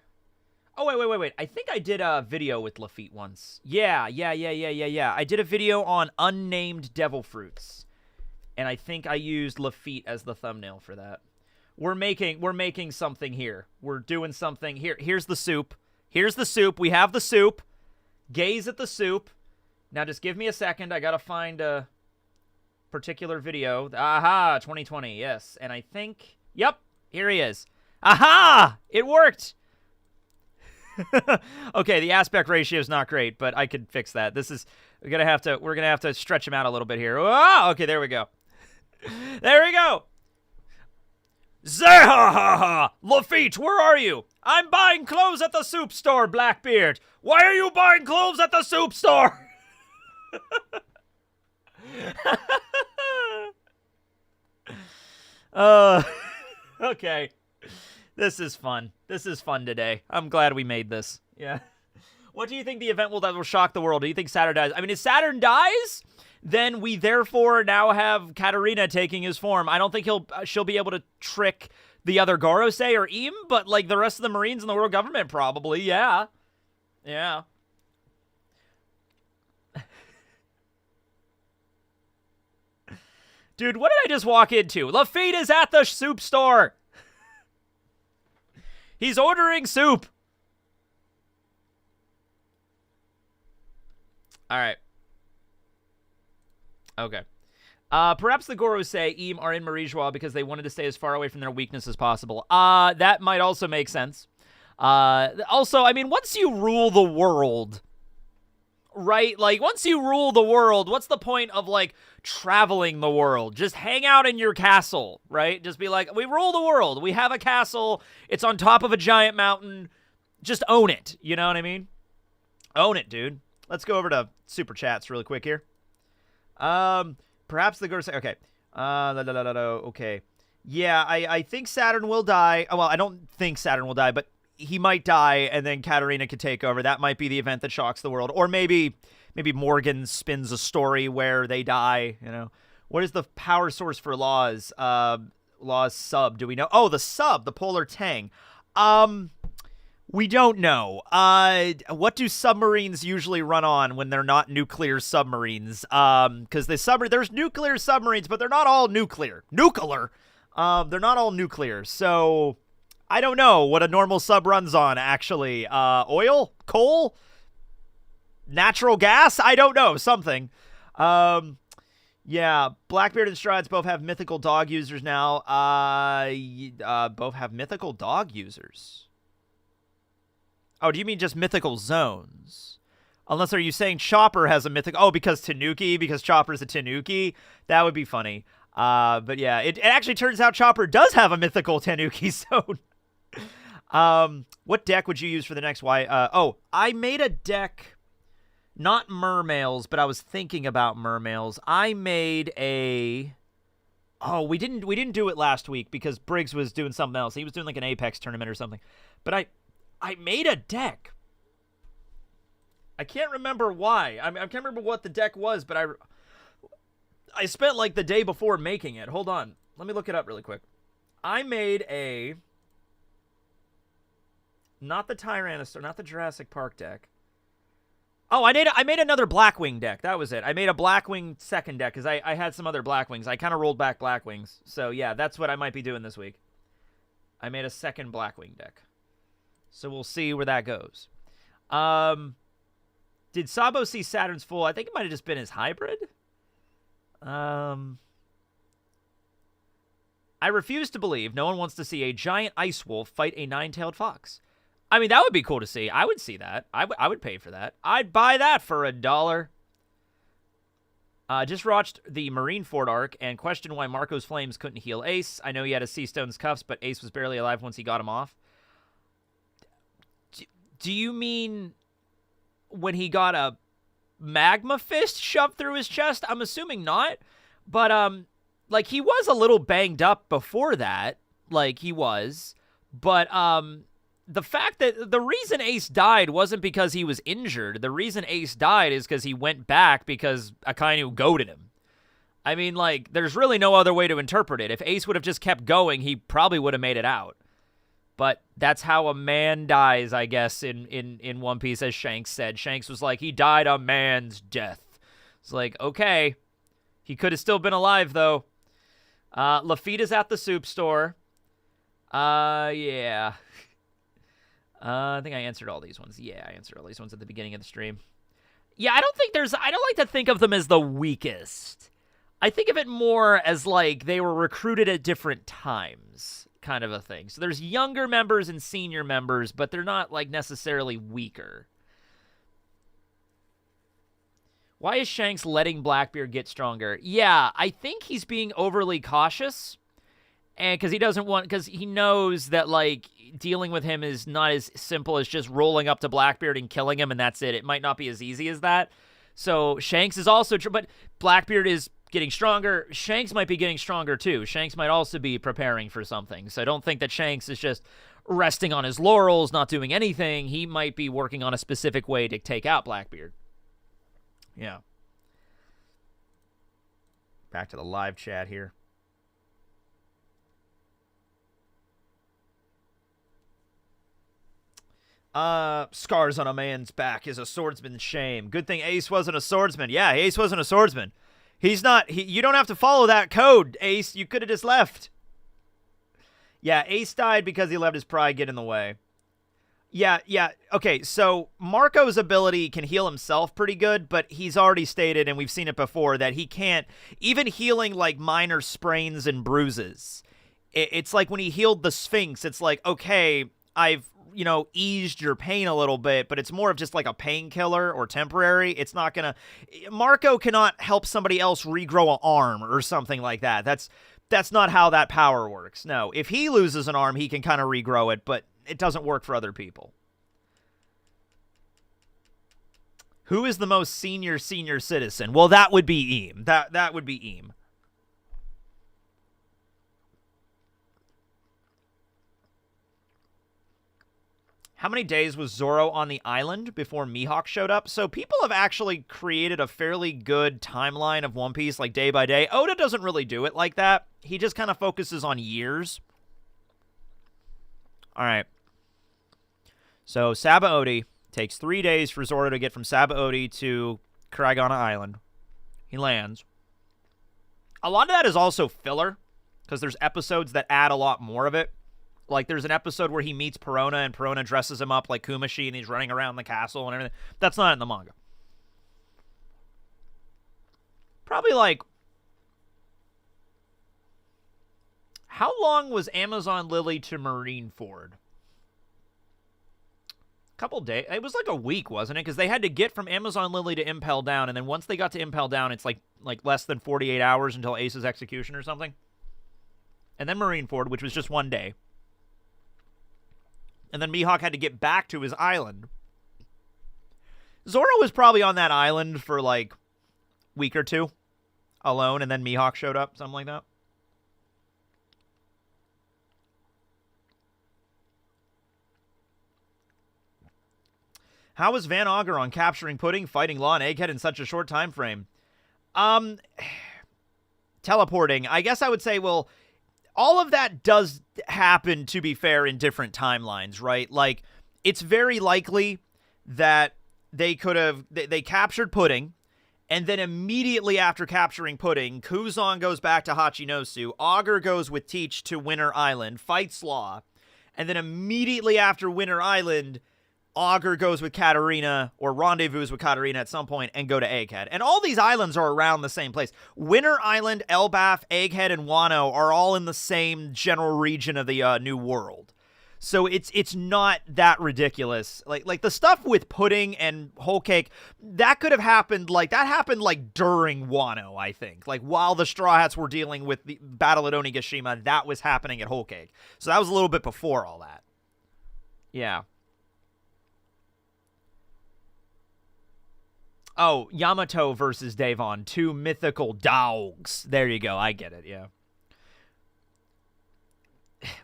Oh, wait. I think I did a video with Lafitte once. Yeah. I did a video on unnamed devil fruits. And I think I used Lafitte as the thumbnail for that. We're making something here. We're doing something here. Here's the soup. Here's the soup. We have the soup. Gaze at the soup. Now just give me a second. I gotta find a particular video. Aha, 2020. Yes, and I think. Yep, here he is. Aha! It worked. Okay, the aspect ratio is not great, but I could fix that. We're gonna have to stretch him out a little bit here. Oh, okay, there we go. There we go. Zehahaha! Lafitte, where are you? I'm buying clothes at the soup store, Blackbeard. Why are you buying clothes at the soup store? Okay. This is fun. This is fun today. I'm glad we made this. Yeah. What do you think the event that will shock the world? Do you think Saturn dies? I mean, if Saturn dies, then we therefore now have Katarina taking his form. I don't think she'll be able to trick the other Gorosei or Im, but like the rest of the Marines and the world government probably, yeah. Yeah. Dude, what did I just walk into? Lafitte is at the soup store. He's ordering soup. All right. Okay. Perhaps the Gorosei, Im, are in Marijois because they wanted to stay as far away from their weakness as possible. That might also make sense. Also, I mean, once you rule the world, right? Like, once you rule the world, what's the point of, like, traveling the world? Just hang out in your castle, right? Just be like, we rule the world. We have a castle. It's on top of a giant mountain. Just own it. You know what I mean? Own it, dude. Let's go over to Super Chats really quick here. Perhaps the Gorosei. Okay. Okay. Yeah, I think Saturn will die. Well, I don't think Saturn will die, but he might die, and then Katarina could take over. That might be the event that shocks the world. Or maybe Morgan spins a story where they die, you know. What is the power source for Law's? Law's sub, do we know? Oh, the sub, the Polar Tang. We don't know. What do submarines usually run on when they're not nuclear submarines? Because there's nuclear submarines, but they're not all nuclear. Nuclear? They're not all nuclear, so I don't know what a normal sub runs on, actually. Oil? Coal? Natural gas? I don't know. Something. Yeah, Blackbeard and Strides both have mythical dog users now. Both have mythical dog users. Oh, do you mean just mythical zones? Unless are you saying Chopper has a mythic? Oh, because Tanuki, because Chopper's a Tanuki. That would be funny. But yeah, it actually turns out Chopper does have a mythical Tanuki. So, what deck would you use for the next Y? I made a deck, not Mermails, but I was thinking about Mermails. I made a. Oh, we didn't do it last week because Briggs was doing something else. He was doing like an Apex tournament or something. But I made a deck. I can't remember why. I can't remember what the deck was, but I spent like the day before making it. Hold on. Let me look it up really quick. I made a... Not the Tyrannosaur, not the Jurassic Park deck. Oh, I made another Blackwing deck. That was it. I made a Blackwing second deck because I had some other Blackwings. I kind of rolled back Blackwings. So yeah, that's what I might be doing this week. I made a second Blackwing deck. So we'll see where that goes. Did Sabo see Saturn's full? I think it might have just been his hybrid. I refuse to believe no one wants to see a giant ice wolf fight a nine-tailed fox. I mean, that would be cool to see. I would see that. I would pay for that. I'd buy that for $1. Just watched the Marineford arc and questioned why Marco's Flames couldn't heal Ace. I know he had a Sea Stone's cuffs, but Ace was barely alive once he got him off. Do you mean when he got a magma fist shoved through his chest? I'm assuming not. But, like, he was a little banged up before that. Like, he was. But, the fact that the reason Ace died wasn't because he was injured. The reason Ace died is because he went back because Akainu goaded him. I mean, like, there's really no other way to interpret it. If Ace would have just kept going, he probably would have made it out. But that's how a man dies, I guess, in One Piece, as Shanks said. Shanks was like, he died a man's death. It's like, okay. He could have still been alive, though. Lafita's at the soup store. Yeah. I think I answered all these ones. Yeah, I answered all these ones at the beginning of the stream. Yeah, I don't like to think of them as the weakest. I think of it more as, like, they were recruited at different times, kind of a thing. So there's younger members and senior members, but they're not, like, necessarily weaker. Why is Shanks letting Blackbeard get stronger? Yeah, I think he's being overly cautious. And because he knows that, like, dealing with him is not as simple as just rolling up to Blackbeard and killing him, and that's it. It might not be as easy as that. So Shanks is also, but Blackbeard is getting stronger. Shanks might be getting stronger too. Shanks might also be preparing for something. So I don't think that Shanks is just resting on his laurels, not doing anything. He might be working on a specific way to take out Blackbeard. Yeah. Back to the live chat here. Scars on a man's back is a swordsman's shame. Good thing Ace wasn't a swordsman. Yeah, Ace wasn't a swordsman. He's not. You don't have to follow that code, Ace. You could have just left. Yeah, Ace died because he let his pride get in the way. Yeah. Okay, so Marco's ability can heal himself pretty good, but he's already stated, and we've seen it before, that he can't, even healing, like, minor sprains and bruises. It's like when he healed the Sphinx, it's like, okay, I've, eased your pain a little bit, but it's more of just like a painkiller or temporary. It's not gonna... Marco cannot help somebody else regrow an arm or something like that. That's not how that power works. No, if he loses an arm, he can kind of regrow it, but it doesn't work for other people. Who is the most senior citizen? Well, that would be Eam. That would be Eam. How many days was Zoro on the island before Mihawk showed up? So people have actually created a fairly good timeline of One Piece, like day by day. Oda doesn't really do it like that. He just kind of focuses on years. All right. So Sabaody takes 3 days for Zoro to get from Sabaody to Kuragana Island. He lands. A lot of that is also filler, because there's episodes that add a lot more of it. Like, there's an episode where he meets Perona, and Perona dresses him up like Kumashi, and he's running around the castle and everything. That's not in the manga. Probably, like... How long was Amazon Lily to Marineford? couple days. It was like a week, wasn't it? Because they had to get from Amazon Lily to Impel Down, and then once they got to Impel Down, it's like less than 48 hours until Ace's execution or something. And then Marineford, which was just one day. And then Mihawk had to get back to his island. Zoro was probably on that island for like a week or two alone, and then Mihawk showed up, something like that. How was Van Augur on capturing Pudding, fighting Law and Egghead in such a short time frame? Teleporting. I guess I would say, well, all of that does happen, to be fair, in different timelines, right? Like, it's very likely that they could have... They captured Pudding, and then immediately after capturing Pudding, Kuzan goes back to Hachinosu, Augur goes with Teach to Winter Island, fights Law, and then immediately after Winter Island... Augur goes with Katarina, or rendezvous with Katarina at some point, and go to Egghead. And all these islands are around the same place. Winter Island, Elbaf, Egghead, and Wano are all in the same general region of the New World. So it's not that ridiculous. Like the stuff with Pudding and Whole Cake, that could have happened, that happened during Wano, I think. Like, while the Straw Hats were dealing with the battle at Onigashima, that was happening at Whole Cake. So that was a little bit before all that. Yeah. Oh, Yamato versus Devon, two mythical dogs. There you go. I get it, yeah.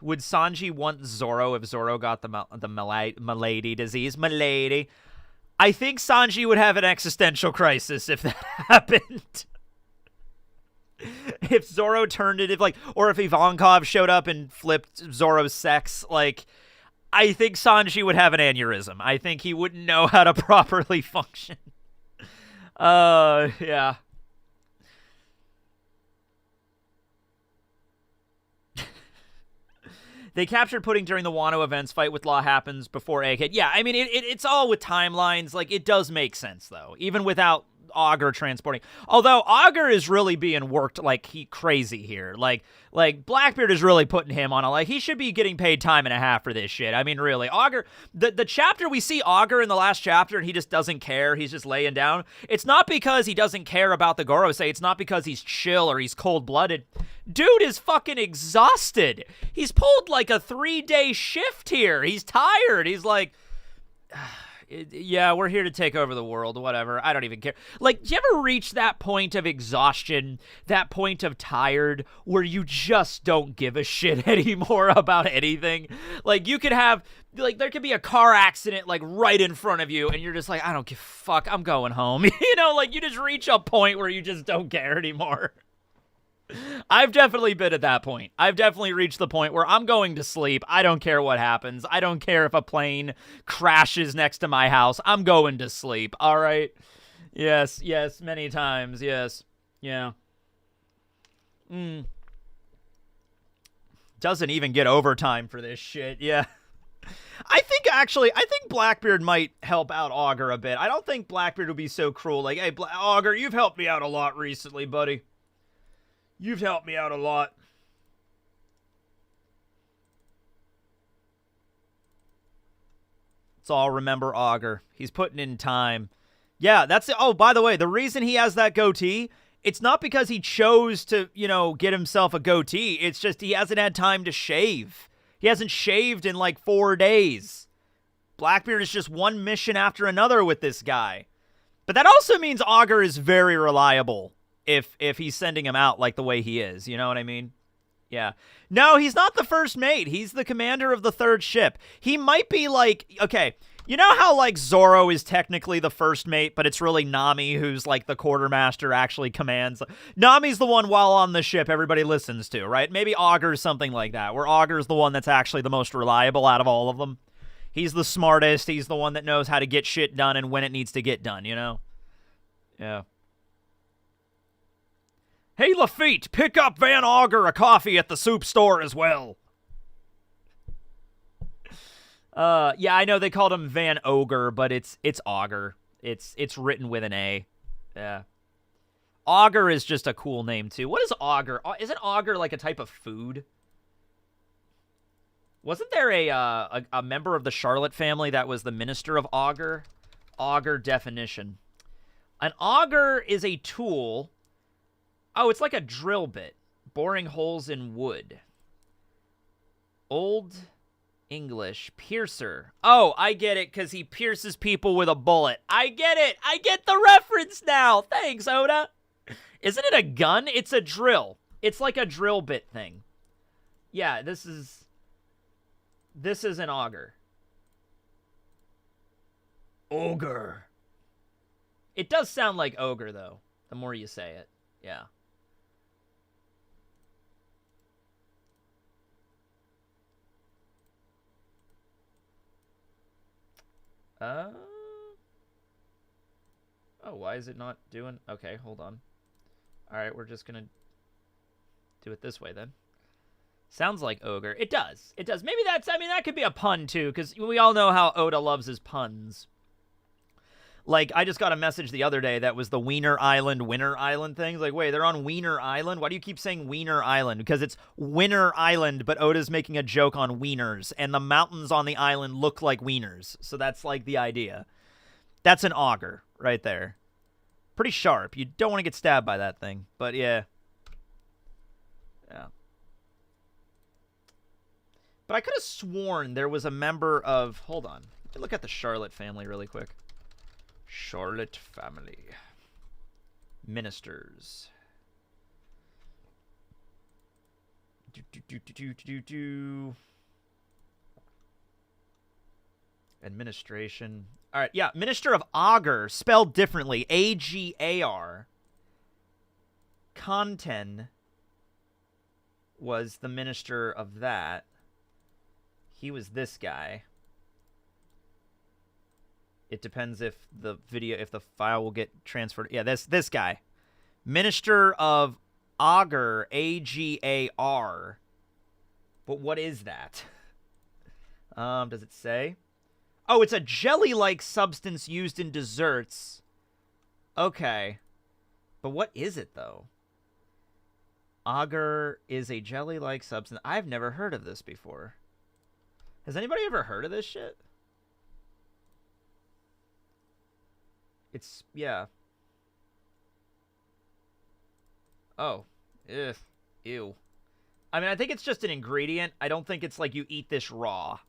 Would Sanji want Zoro if Zoro got the Malady disease? Malady. I think Sanji would have an existential crisis if that happened. If Zoro turned it, or if Ivankov showed up and flipped Zoro's sex, I think Sanji would have an aneurysm. I think he wouldn't know how to properly function. Yeah. They captured Pudding during the Wano events. Fight with Law happens before Egghead. Yeah, I mean, it's all with timelines. It does make sense, though, even without Augur transporting. Although Augur is really being worked crazy here. Blackbeard is really putting him on he should be getting paid time and a half for this shit. I mean, really. Augur, the chapter we see Augur in the last chapter and he just doesn't care. He's just laying down. It's not because he doesn't care about the Gorosei. It's not because he's chill or he's cold-blooded. Dude is fucking exhausted. He's pulled a 3-day shift here. He's tired. He's yeah, we're here to take over the world, whatever. I don't even care. Do you ever reach that point of exhaustion, that point of tired, where you just don't give a shit anymore about anything? You could have, there could be a car accident, right in front of you, and you're just I don't give a fuck, I'm going home. You just reach a point where you just don't care anymore. I've definitely been at that point. I've definitely reached the point where I'm going to sleep. I don't care what happens. I don't care if a plane crashes next to my house. I'm going to sleep, all right? Yes, many times, yes. Yeah. Doesn't even get overtime for this shit, yeah. I think Blackbeard might help out Augur a bit. I don't think Blackbeard would be so cruel. Hey, Augur, you've helped me out a lot recently, buddy. You've helped me out a lot. Let's all remember Augur. He's putting in time. Yeah, that's it. Oh, by the way, the reason he has that goatee, it's not because he chose to, get himself a goatee. It's just he hasn't had time to shave. He hasn't shaved in 4 days. Blackbeard is just one mission after another with this guy. But that also means Augur is very reliable. If he's sending him out the way he is, you know what I mean? Yeah. No, he's not the first mate. He's the commander of the third ship. He might be okay, you know how Zoro is technically the first mate, but it's really Nami who's the quartermaster actually commands. Nami's the one while on the ship everybody listens to, right? Maybe Augur's something like that, where Augur's the one that's actually the most reliable out of all of them. He's the smartest. He's the one that knows how to get shit done and when it needs to get done, Yeah. Hey, Lafitte, pick up Van Augur a coffee at the soup store as well. Yeah, I know they called him Van Ogre, but it's Augur. It's written with an A. Yeah. Augur is just a cool name, too. What is Augur? Isn't Augur a type of food? Wasn't there a member of the Charlotte family that was the minister of auger? Auger definition. An auger is a tool. Oh, it's like a drill bit, boring holes in wood. Old English piercer. Oh, I get it, because he pierces people with a bullet. I get it. I get the reference now. Thanks, Oda. Isn't it a gun? It's a drill. It's like a drill bit thing. Yeah, this is an auger. Ogre. It does sound like ogre, though, the more you say it. Yeah. Oh, why is it not doing... Okay, hold on. All right, we're just going to do it this way, then. Sounds like ogre. It does. It does. Maybe that's... I mean, that could be a pun, too, because we all know how Oda loves his puns. Like, I just got a message the other day that was the Wiener Island, Winter Island thing. Like, wait, they're on Wiener Island? Why do you keep saying Wiener Island? Because it's Winter Island, but Oda's making a joke on wieners, and the mountains on the island look like wieners. So that's, like, the idea. That's an auger right there. Pretty sharp. You don't want to get stabbed by that thing. But, yeah. Yeah. But I could have sworn there was a member of... Hold on. Let me look at the Charlotte family really quick. Charlotte family. Ministers. Administration. All right, yeah, Minister of Augur, spelled differently. A-G-A-R. Kanten was the minister of that. He was this guy. It depends if the file will get transferred. Yeah, this guy. Minister of Augur, A-G-A-R. But what is that? Does it say? Oh, it's a jelly-like substance used in desserts. Okay. But what is it, though? Augur is a jelly-like substance. I've never heard of this before. Has anybody ever heard of this shit? It's, yeah. Oh. Ugh. Ew. I mean, I think it's just an ingredient. I don't think it's like you eat this raw.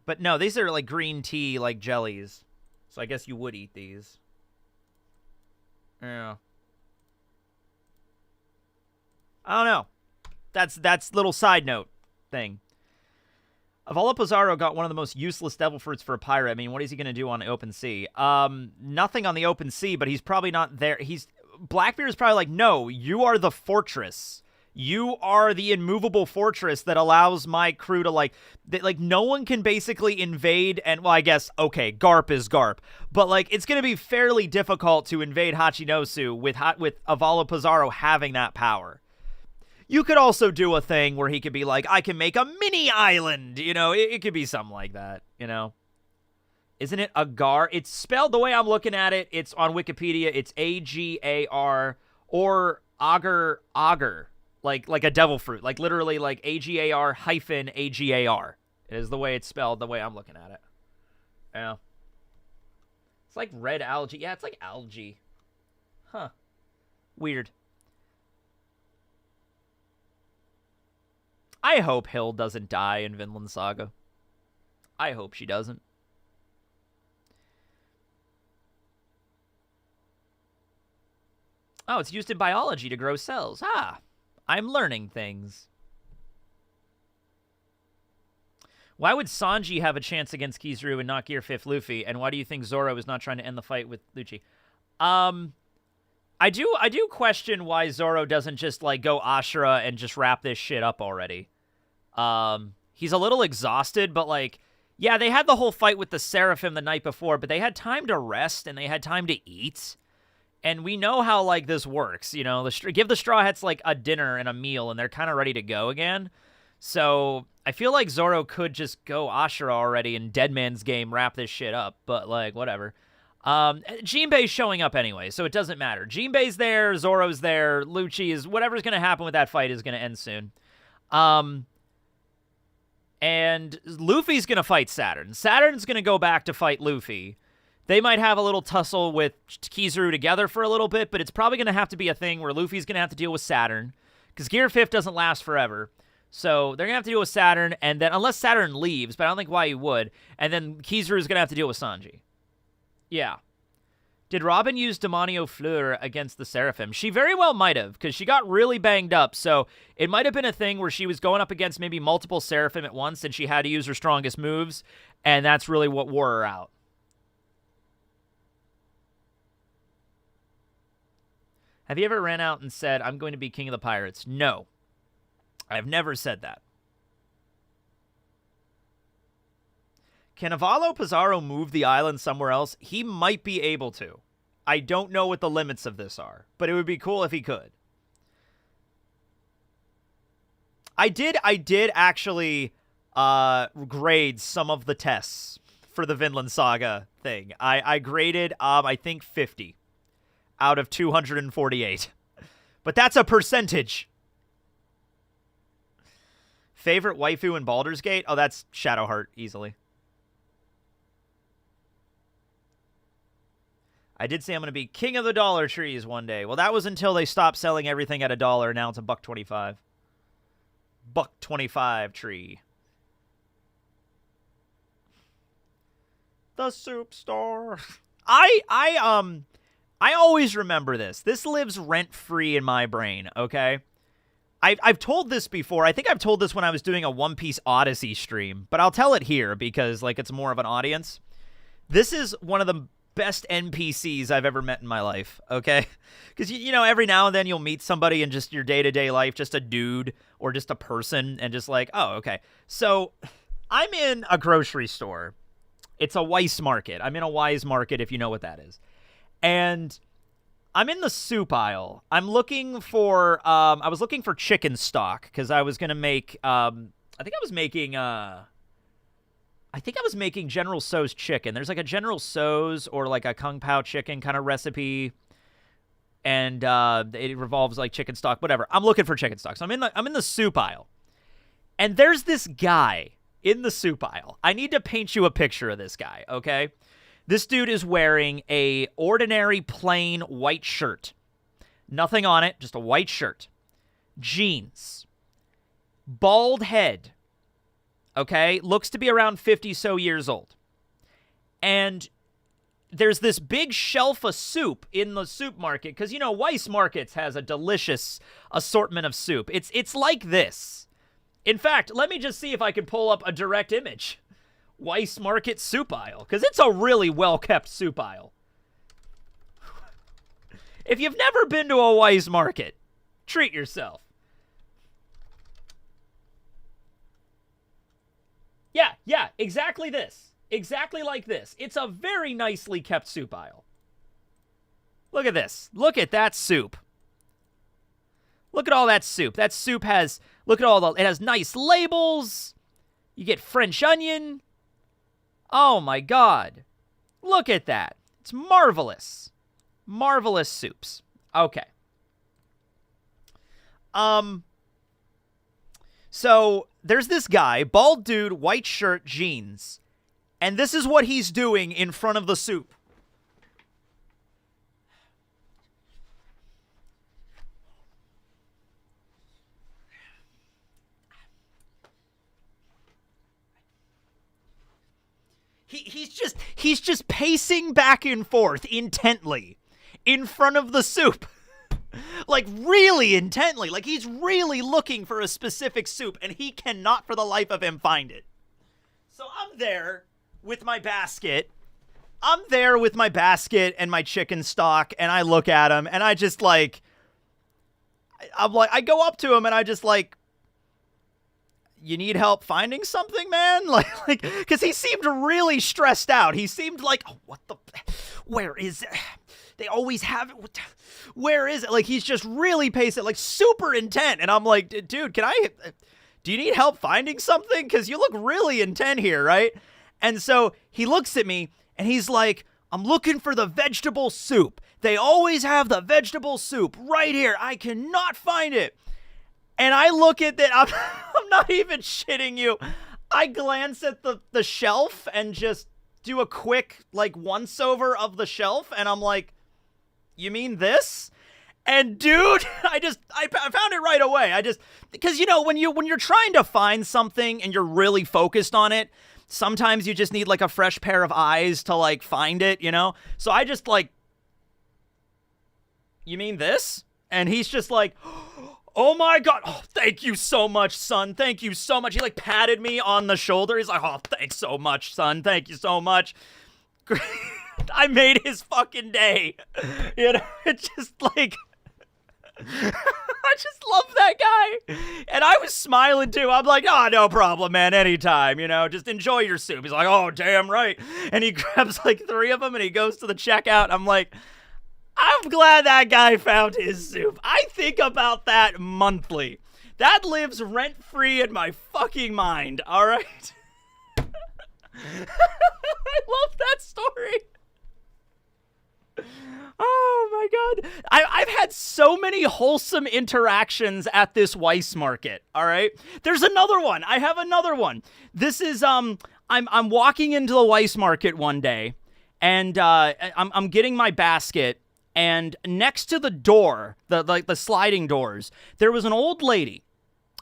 But no, these are like green tea, like jellies. So I guess you would eat these. Yeah. I don't know. That's little side note thing. Avalo Pizarro got one of the most useless devil fruits for a pirate. I mean, what is he going to do on the open sea? Nothing on the open sea, but he's probably not there. Blackbeard is probably like, no, you are the fortress. You are the immovable fortress that allows my crew to, like, no one can basically invade, and, well, I guess, okay, Garp is Garp, but, like, it's going to be fairly difficult to invade Hachinosu with Avalo Pizarro having that power. You could also do a thing where he could be like, I can make a mini island, you know? It could be something like that, you know? Isn't it Agar? It's spelled the way I'm looking at it. It's on Wikipedia. It's A-G-A-R or Agar. Like a devil fruit. Like literally like A-G-A-R hyphen A-G-A-R. It is the way it's spelled, the way I'm looking at it. Yeah. It's like red algae. Yeah, it's like algae. Huh. Weird. I hope Hill doesn't die in Vinland Saga. I hope she doesn't. Oh, it's used in biology to grow cells. Ah, I'm learning things. Why would Sanji have a chance against Kizaru and not Gear 5th Luffy? And why do you think Zoro is not trying to end the fight with Lucci? I do question why Zoro doesn't just, like, go Ashura and just wrap this shit up already. He's a little exhausted, but, like, yeah, they had the whole fight with the Seraphim the night before, but they had time to rest and they had time to eat. And we know how, like, this works, you know? Give the Straw Hats, like, a dinner and a meal, and they're kind of ready to go again. So I feel like Zoro could just go Ashura already and Dead Man's Game wrap this shit up, but, like, whatever. Jinbei's showing up anyway, so it doesn't matter. Jinbei's there, Zoro's there, Lucci is... Whatever's going to happen with that fight is going to end soon. And Luffy's going to fight Saturn. Saturn's going to go back to fight Luffy. They might have a little tussle with Kizaru together for a little bit, but it's probably going to have to be a thing where Luffy's going to have to deal with Saturn, because Gear 5 doesn't last forever. So they're going to have to deal with Saturn, and then, unless Saturn leaves, but I don't think why he would, and then Kizaru's going to have to deal with Sanji. Yeah. Did Robin use Demonio Fleur against the Seraphim? She very well might have, because she got really banged up, so it might have been a thing where she was going up against maybe multiple Seraphim at once, and she had to use her strongest moves, and that's really what wore her out. Have you ever ran out and said, I'm going to be king of the pirates? No. I've never said that. Can Avalo Pizarro move the island somewhere else? He might be able to. I don't know what the limits of this are, but it would be cool if he could. I did actually grade some of the tests for the Vinland Saga thing. I graded, I think, 50 out of 248. But that's a percentage. Favorite waifu in Baldur's Gate? Oh, that's Shadowheart, easily. I did say I'm going to be king of the Dollar Trees one day. Well, that was until they stopped selling everything at $1. Now it's $1.25. $1.25 tree. The soup store. I always remember this. This lives rent-free in my brain, okay? I've told this before. I think I've told this when I was doing a One Piece Odyssey stream, but I'll tell it here because, like, it's more of an audience. This is one of the best NPCs I've ever met in my life, okay? Because, you know, every now and then you'll meet somebody in just your day-to-day life, just a dude or just a person, and just like, oh, okay. So I'm in a grocery store. It's a Weiss Market. I'm in a Wise Market, if you know what that is. And I'm in the soup aisle. I'm looking for, I was looking for chicken stock because I was going to make, I think I was making General Tso's chicken. There's like a General Tso's or like a Kung Pao chicken kind of recipe. And it revolves like chicken stock, whatever. I'm looking for chicken stock. So I'm in the soup aisle. And there's this guy in the soup aisle. I need to paint you a picture of this guy, okay? This dude is wearing a ordinary plain white shirt. Nothing on it, just a white shirt. Jeans. Bald head. Okay? Looks to be around 50 so years old. And there's this big shelf of soup in the soup market because, you know, Weiss Markets has a delicious assortment of soup. It's like this. In fact, let me just see if I can pull up a direct image. Weiss Market soup aisle, because it's a really well-kept soup aisle. If you've never been to a Weiss Market, treat yourself. Yeah, exactly this. Exactly like this. It's a very nicely kept soup aisle. Look at this. Look at that soup. Look at all that soup. That soup has, look at all it has nice labels. You get French onion. Oh my God. Look at that. It's marvelous. Marvelous soups. Okay. So there's this guy, bald dude, white shirt, jeans, and this is what he's doing in front of the soup. He's just pacing back and forth intently in front of the soup. Like, really intently. Like, he's really looking for a specific soup, and he cannot for the life of him find it. So I'm there with my basket. And my chicken stock, and I look at him, and I just, like, I go up to him, and I just, like, you need help finding something, man? Like, because he seemed really stressed out. He seemed like, oh, where is it? They always have it. Where is it? Like, he's just really pacing, like, super intent. And I'm like, dude, do you need help finding something? Because you look really intent here, right? And so he looks at me, and he's like, I'm looking for the vegetable soup. They always have the vegetable soup right here. I cannot find it. And I look at that. I'm not even shitting you. I glance at the shelf and just do a quick, like, once-over of the shelf, and I'm like, you mean this? And dude, I found it right away. Because, you know, when you're trying to find something and you're really focused on it, sometimes you just need, like, a fresh pair of eyes to, like, find it, you know? So I just, like, you mean this? And he's just like, oh my God. Oh, thank you so much, son. Thank you so much. He, like, patted me on the shoulder. He's like, oh, thanks so much, son. Thank you so much. I made his fucking day. You know, it's just like, I just love that guy. And I was smiling too. I'm like, oh, no problem, man. Anytime, you know, just enjoy your soup. He's like, oh, damn right. And he grabs like 3 of them and he goes to the checkout. I'm like, I'm glad that guy found his soup. I think about that monthly. That lives rent-free in my fucking mind, all right? I love that story. Oh my God. I've had so many wholesome interactions at this Weiss market, all right? There's another one. I have another one. This is, I'm walking into the Weiss market one day, and I'm getting my basket, and next to the door, the sliding doors, there was an old lady,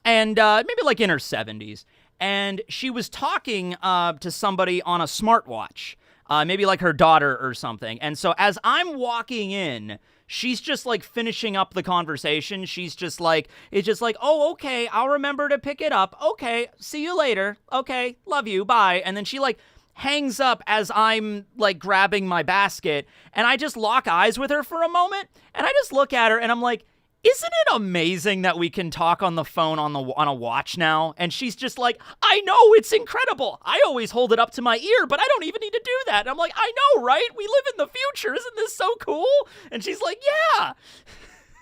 and maybe like in her 70s, and she was talking to somebody on a smartwatch. Maybe like her daughter or something. And so as I'm walking in, she's just like finishing up the conversation. She's just like, it's just like, oh, okay, I'll remember to pick it up. Okay, see you later. Okay, love you, bye. And then she like hangs up as I'm like grabbing my basket. And I just lock eyes with her for a moment. And I just look at her and I'm like, isn't it amazing that we can talk on the phone on a watch now? And she's just like, I know, it's incredible. I always hold it up to my ear, but I don't even need to do that. And I'm like, I know, right? We live in the future. Isn't this so cool? And she's like, yeah.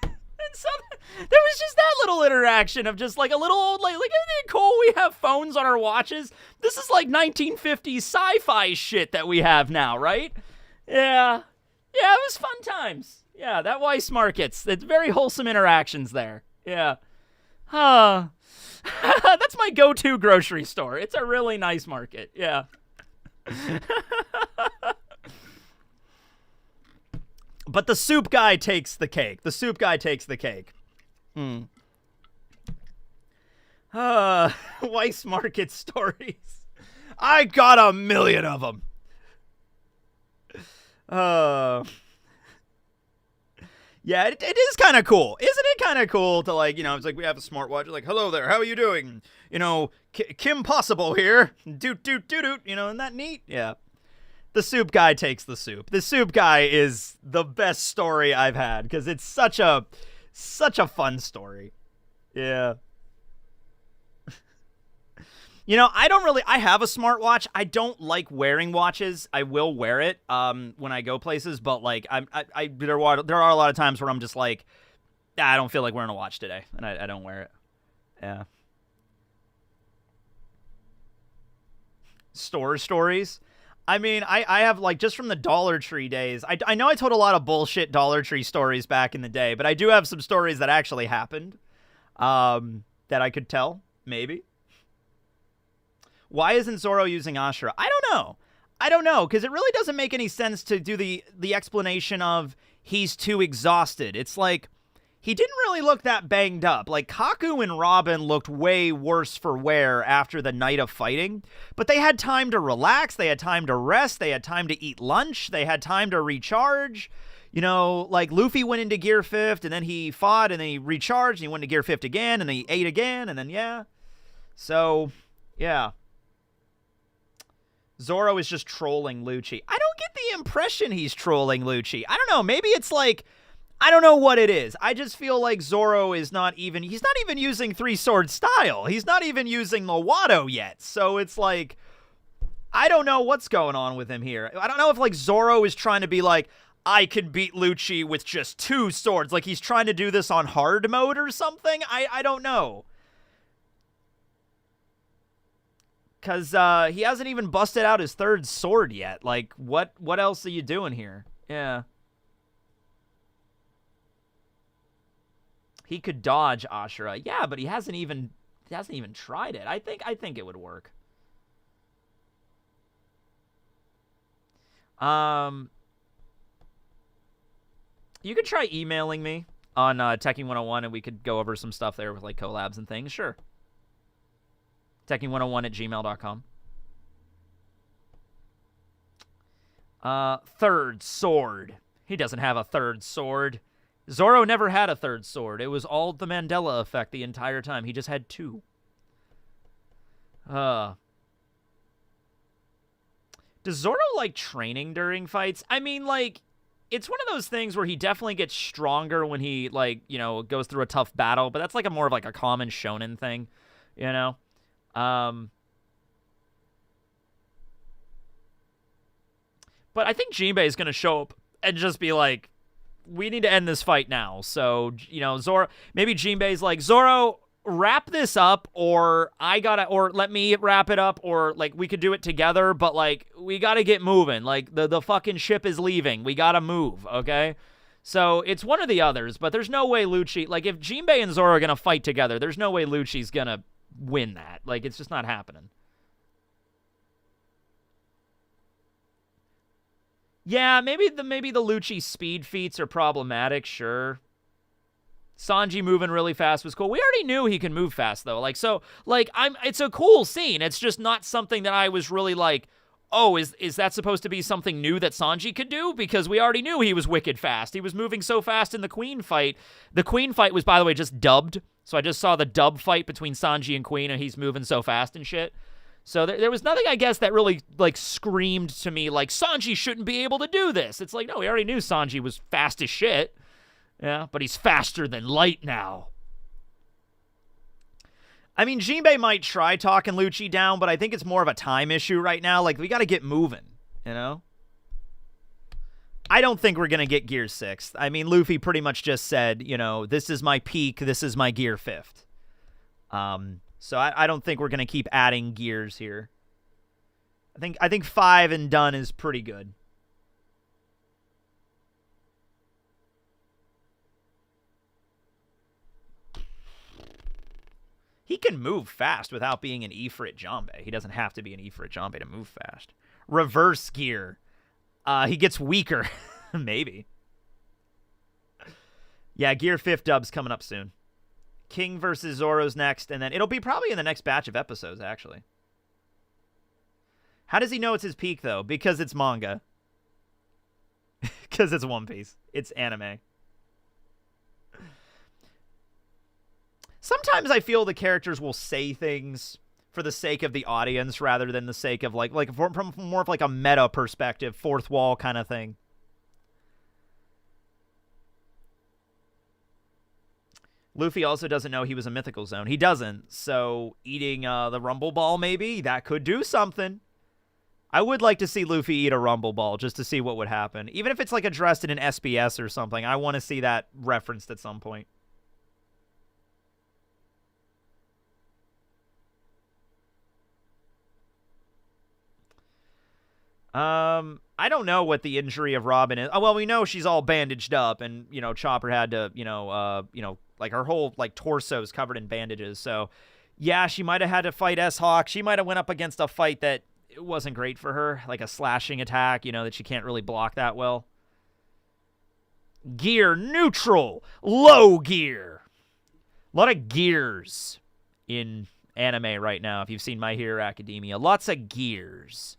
And so there was just that little interaction of just like a little old lady. Like, isn't it cool we have phones on our watches? This is like 1950s sci-fi shit that we have now, right? Yeah. Yeah, it was fun times. Yeah, that Weiss Markets. It's very wholesome interactions there. Yeah. That's my go-to grocery store. It's a really nice market. Yeah. But the soup guy takes the cake. The soup guy takes the cake. Weiss Market stories. I got a million of them. Yeah, it is kind of cool. Isn't it kind of cool to, like, you know, it's like we have a smartwatch. Like, hello there, how are you doing? You know, Kim Possible here. Doot, doot, doot, doot. You know, isn't that neat? Yeah. The soup guy takes the soup. The soup guy is the best story I've had because it's such a fun story. Yeah. You know, I have a smartwatch. I don't like wearing watches. I will wear it when I go places, but like there are a lot of times where I'm just like, I don't feel like wearing a watch today, and I don't wear it. Yeah. Store stories. I mean, I have, like, just from the Dollar Tree days, I know I told a lot of bullshit Dollar Tree stories back in the day, but I do have some stories that actually happened that I could tell, maybe. Why isn't Zoro using Ashura? I don't know, because it really doesn't make any sense to do the explanation of he's too exhausted. It's like, he didn't really look that banged up. Like, Kaku and Robin looked way worse for wear after the night of fighting, but they had time to relax, they had time to rest, they had time to eat lunch, they had time to recharge. You know, like, Luffy went into Gear 5th, and then he fought, and then he recharged, and he went to Gear 5th again, and then he ate again, and then, yeah. So, yeah. Zoro is just trolling Lucci. I don't get the impression he's trolling Lucci. I don't know. Maybe it's like, I don't know what it is. I just feel like Zoro is he's not even using three-sword style. He's not even using the Wado yet. So it's like, I don't know what's going on with him here. I don't know if, like, Zoro is trying to be like, I could beat Lucci with just 2 swords. Like, he's trying to do this on hard mode or something. I don't know. Because he hasn't even busted out his 3rd sword yet. Like, what else are you doing here? Yeah. He could dodge Ashura. Yeah, but he hasn't even tried it. I think it would work. You could try emailing me on Teching 101, and we could go over some stuff there with like collabs and things. Sure. Teching101@gmail.com. Third sword. He doesn't have a third sword. Zoro never had a third sword. It was all the Mandela effect the entire time. He just had two. Does Zoro like training during fights? I mean, like, it's one of those things where he definitely gets stronger when he, like, you know, goes through a tough battle, but that's like a more of like a common shonen thing, you know? But I think Jinbei is going to show up and just be like, we need to end this fight now. So, you know, Zoro, maybe Jinbei's like, Zoro, wrap this up, or let me wrap it up, or like we could do it together, but like we gotta get moving. Like the fucking ship is leaving. We gotta move, okay? So it's one of the others, but there's no way Lucci, like if Jinbei and Zoro are gonna fight together, there's no way Lucci's gonna win that. Like it's just not happening. Yeah, maybe the Lucci speed feats are problematic, sure. Sanji moving really fast was cool. We already knew he can move fast though. Like so like it's a cool scene. It's just not something that I was really like, "Oh, is that supposed to be something new that Sanji could do?" Because we already knew he was wicked fast. He was moving so fast in the Queen fight. The Queen fight was, by the way, just dubbed. So I just saw the dub fight between Sanji and Queen, and he's moving so fast and shit. So there was nothing, I guess, that really, like, screamed to me, like, Sanji shouldn't be able to do this. It's like, no, we already knew Sanji was fast as shit. Yeah, but he's faster than light now. I mean, Jinbei might try talking Lucci down, but I think it's more of a time issue right now. Like, we got to get moving, you know? I don't think we're going to get Gear 6th. I mean, Luffy pretty much just said, you know, this is my peak, this is my Gear 5th. So I don't think we're going to keep adding gears here. I think 5 and done is pretty good. He can move fast without being an Ifrit Janbei. He doesn't have to be an Ifrit Janbei to move fast. Reverse gear. He gets weaker. Maybe. Yeah, Gear 5th dub's coming up soon. King versus Zoro's next, and then it'll be probably in the next batch of episodes, actually. How does he know it's his peak, though? Because it's manga. Because it's One Piece. It's anime. Sometimes I feel the characters will say things for the sake of the audience rather than the sake of, like from more of like a meta perspective, fourth wall kind of thing. Luffy also doesn't know he was a mythical zone. He doesn't. So eating the Rumble Ball, maybe, that could do something. I would like to see Luffy eat a Rumble Ball just to see what would happen. Even if it's like addressed in an SBS or something, I want to see that referenced at some point. I don't know what the injury of Robin is. Oh, well, we know she's all bandaged up, and, you know, Chopper had to, like her whole, like, torso is covered in bandages. So, yeah, she might have had to fight S-Hawk. She might have went up against a fight that it wasn't great for her, like a slashing attack, you know, that she can't really block that well. Gear neutral, low gear. A lot of gears in anime right now, if you've seen My Hero Academia. Lots of gears.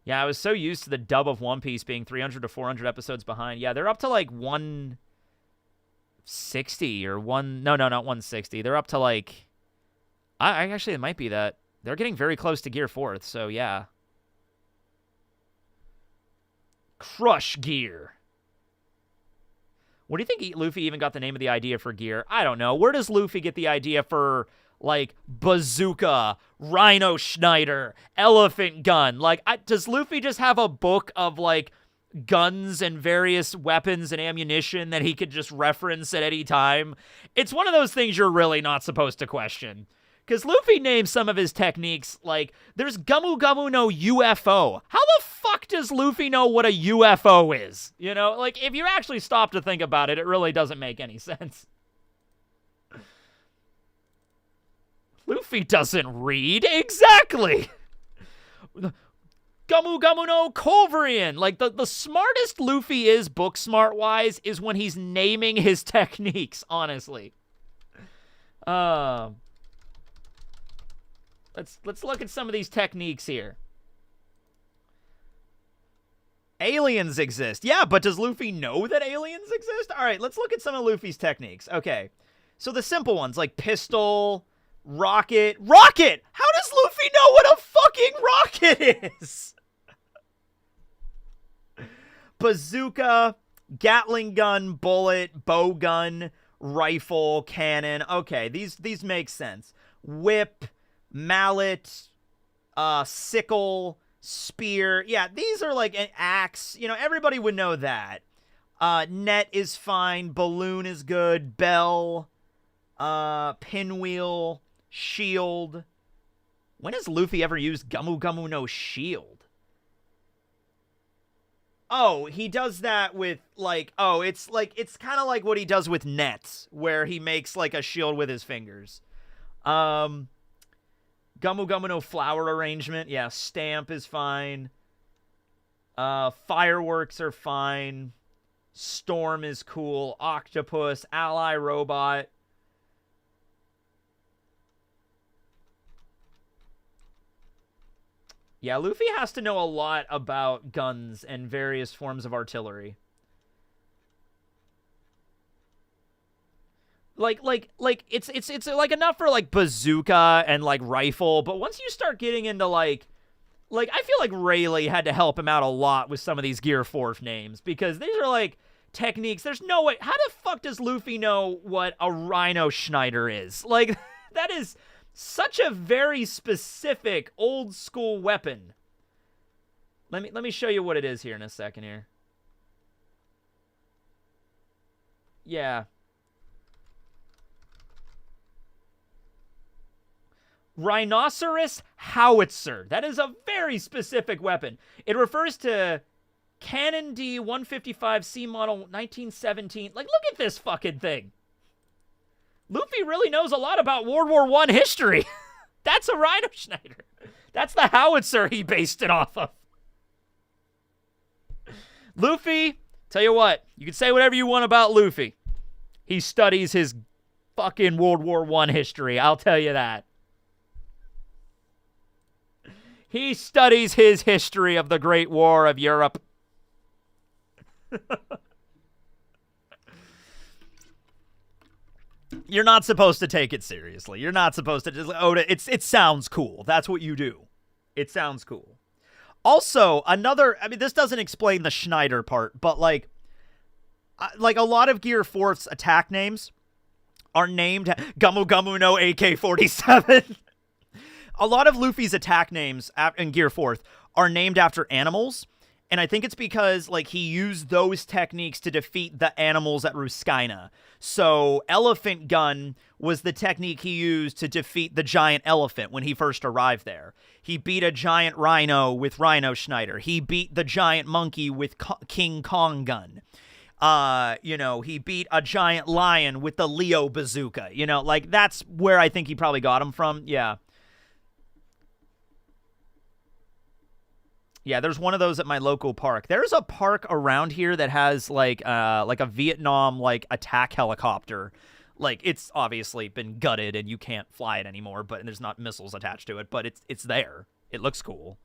Yeah, I was so used to the dub of One Piece being 300 to 400 episodes behind. Yeah, they're up to like 160 or no, not 160. They're up to like, I actually, it might be that. They're getting very close to Gear 4th, so yeah. Crush Gear. What do you think Luffy even got the name of the idea for Gear? I don't know. Where does Luffy get the idea for, like, bazooka, Rhino Schneider, elephant gun? Like, does Luffy just have a book of, like, guns and various weapons and ammunition that he could just reference at any time? It's one of those things you're really not supposed to question. Because Luffy names some of his techniques, like, there's Gumu Gumu no UFO. How the fuck fuck does Luffy know what a UFO is? You know, like, if you actually stop to think about it, it really doesn't make any sense. Luffy doesn't read. Exactly. Gamu Gamu no Culverin. Like, the smartest Luffy is, book smart-wise, is when he's naming his techniques, honestly. Let's look at some of these techniques here. Aliens exist. Yeah, but does Luffy know that aliens exist? All right, let's look at some of Luffy's techniques. Okay, so the simple ones, like pistol, rocket. Rocket! How does Luffy know what a fucking rocket is? Bazooka, Gatling gun, bullet, bow gun, rifle, cannon. Okay, these make sense. Whip, mallet, sickle, spear. Yeah, these are like an axe. You know, everybody would know that. Net is fine. Balloon is good. Bell, pinwheel, shield. When has Luffy ever used Gamu Gamu no shield? Oh, he does that with, like, it's kind of like what he does with nets, where he makes, like, a shield with his fingers. Gamu Gamu no flower arrangement. Yeah, stamp is fine. Fireworks are fine. Storm is cool. Octopus, ally robot. Yeah, Luffy has to know a lot about guns and various forms of artillery. Like it's like enough for like bazooka and like rifle, but once you start getting into like I feel like Rayleigh had to help him out a lot with some of these Gear 4 names, because these are like techniques. There's no way. How the fuck does Luffy know what a Rhino Schneider is? Like, that is such a very specific old school weapon. Let me show you what it is here in a second here. Yeah. Rhinoceros howitzer. That is a very specific weapon. It refers to Cannon D 155C model 1917. Like, look at this fucking thing. Luffy really knows a lot about World War I history. That's a Rhino Schneider. That's the howitzer he based it off of. Luffy, tell you what, you can say whatever you want about Luffy. He studies his fucking World War I history, I'll tell you that. He studies his history of the Great War of Europe. You're not supposed to take it seriously. You're not supposed to just, it sounds cool. That's what you do. It sounds cool. Also, this doesn't explain the Schneider part, but like a lot of Gear 4's attack names are named Gamu Gamu no AK-47. A lot of Luffy's attack names in Gear 4 are named after animals. And I think it's because, like, he used those techniques to defeat the animals at Ruskaina. So, Elephant Gun was the technique he used to defeat the giant elephant when he first arrived there. He beat a giant rhino with Rhino Schneider. He beat the giant monkey with King Kong Gun. He beat a giant lion with the Leo Bazooka. You know, like, that's where I think he probably got him from. Yeah. Yeah, there's one of those at my local park. There's a park around here that has like a Vietnam like attack helicopter. Like, it's obviously been gutted and you can't fly it anymore, but there's not missiles attached to it, but it's there. It looks cool.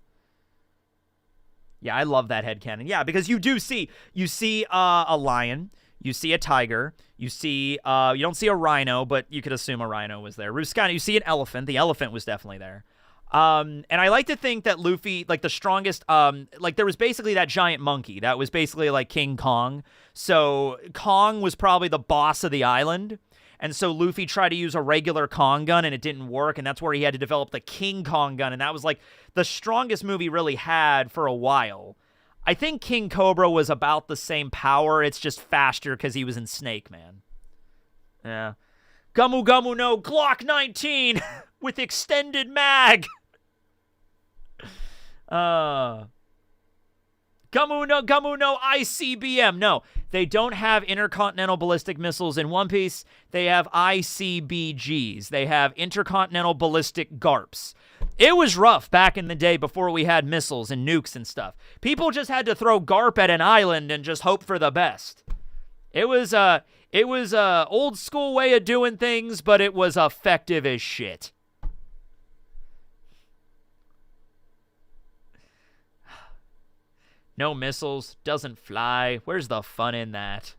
Yeah, I love that headcanon. Yeah, because you see a lion, you see a tiger, you don't see a rhino, but you could assume a rhino was there. Ruskaina, you see an elephant. The elephant was definitely there. And I like to think that Luffy, like, the strongest, there was basically that giant monkey. That was basically, like, King Kong. So, Kong was probably the boss of the island. And so, Luffy tried to use a regular Kong gun, and it didn't work. And that's where he had to develop the King Kong gun. And that was, like, the strongest move he really had for a while. I think King Cobra was about the same power. It's just faster because he was in Snake Man. Yeah. Gamu Gamu no Glock 19 with extended mag. Gamu no ICBM. No, they don't have intercontinental ballistic missiles in One Piece. They have ICBGs. They have intercontinental ballistic GARPs. It was rough back in the day before we had missiles and nukes and stuff. People just had to throw GARP at an island and just hope for the best. It was a old school way of doing things, but it was effective as shit. No missiles, doesn't fly. Where's the fun in that?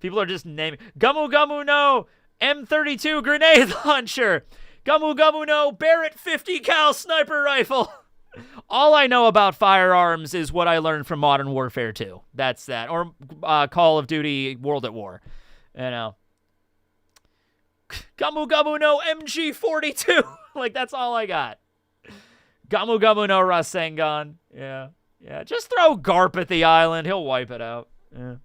People are just naming Gamu Gamu no M32 grenade launcher. Gamu Gamu no Barrett 50 cal sniper rifle. All I know about firearms is what I learned from Modern Warfare 2. That's that. Or Call of Duty World at War. You know. Gamu Gamu no MG42. Like, that's all I got. Gamu Gamu no Rasengan. Yeah. Yeah. Just throw Garp at the island. He'll wipe it out. Yeah.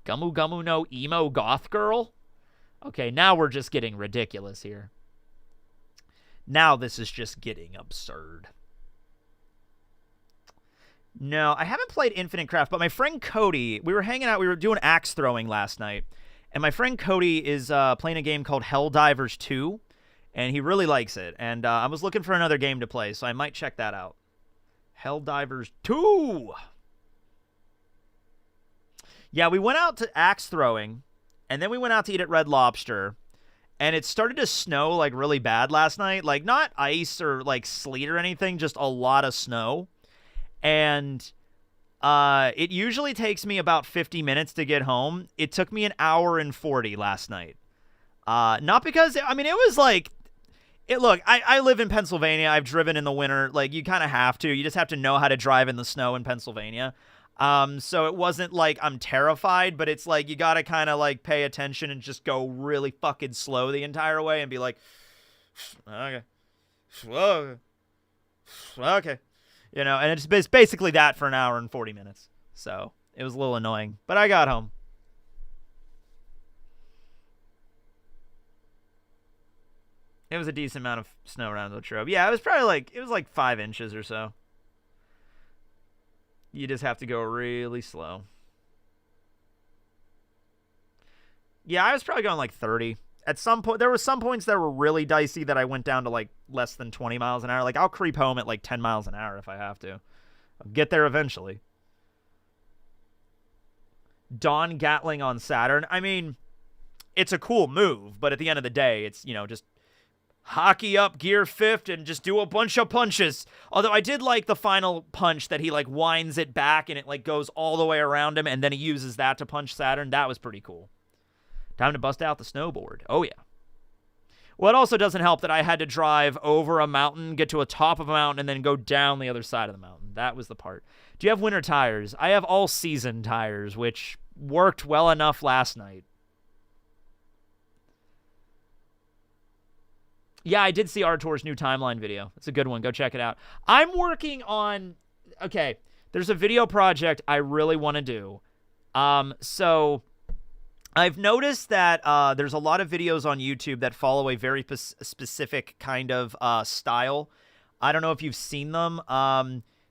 Gamu Gamu no Emo Goth Girl? Okay, now we're just getting ridiculous here. Now this is just getting absurd. No, I haven't played Infinite Craft, but my friend Cody, we were hanging out, we were doing axe throwing last night, and my friend Cody is playing a game called Helldivers 2, and he really likes it, and I was looking for another game to play, so I might check that out. Helldivers 2! Yeah, we went out to axe throwing, and then we went out to eat at Red Lobster, and it started to snow, like, really bad last night. Like, not ice or, like, sleet or anything, just a lot of snow. And it usually takes me about 50 minutes to get home. It took me an hour and 40 last night. Not because, I mean, it was like, look, I live in Pennsylvania. I've driven in the winter. Like, you kind of have to. You just have to know how to drive in the snow in Pennsylvania. So it wasn't like I'm terrified, but it's like you gotta kind of like pay attention and just go really fucking slow the entire way and be like, okay, okay, you know, and it's basically that for an hour and 40 minutes. So it was a little annoying, but I got home. It was a decent amount of snow around the Latrobe. Yeah, it was probably like 5 inches or so. You just have to go really slow. Yeah, I was probably going like 30. At some point, there were some points that were really dicey that I went down to like less than 20 miles an hour. Like, I'll creep home at like 10 miles an hour if I have to. I'll get there eventually. Dawn Gatling on Saturn. I mean, it's a cool move, but at the end of the day, it's, you know, just hockey up gear fifth and just do a bunch of punches. Although I did like the final punch that he like winds it back and it like goes all the way around him and then he uses that to punch Saturn. That was pretty cool. Time to bust out the snowboard. Oh yeah. Well, it also doesn't help that I had to drive over a mountain, get to a top of a mountain, and then go down the other side of the mountain. That was the part. Do you have winter tires? I have all season tires, which worked well enough last night. Yeah, I did see Artor's new timeline video. It's a good one. Go check it out. I'm working on... Okay, there's a video project I really want to do. So I've noticed that there's a lot of videos on YouTube that follow a very specific kind of style. I don't know if you've seen them.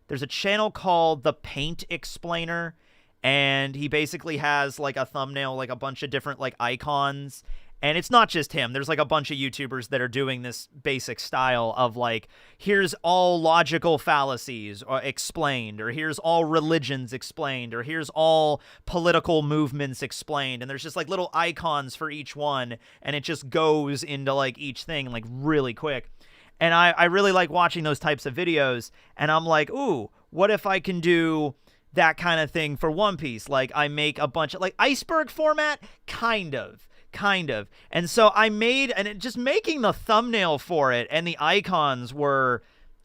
There's a channel called The Paint Explainer, and he basically has like a thumbnail, like a bunch of different like icons. And it's not just him. There's like a bunch of YouTubers that are doing this basic style of like, here's all logical fallacies explained, or here's all religions explained, or here's all political movements explained. And there's just like little icons for each one, and it just goes into like each thing like really quick. And I really like watching those types of videos, and I'm like, ooh, what if I can do that kind of thing for One Piece? Like, I make a bunch of like iceberg format, kind of. And so I made, and just making the thumbnail for it and the icons were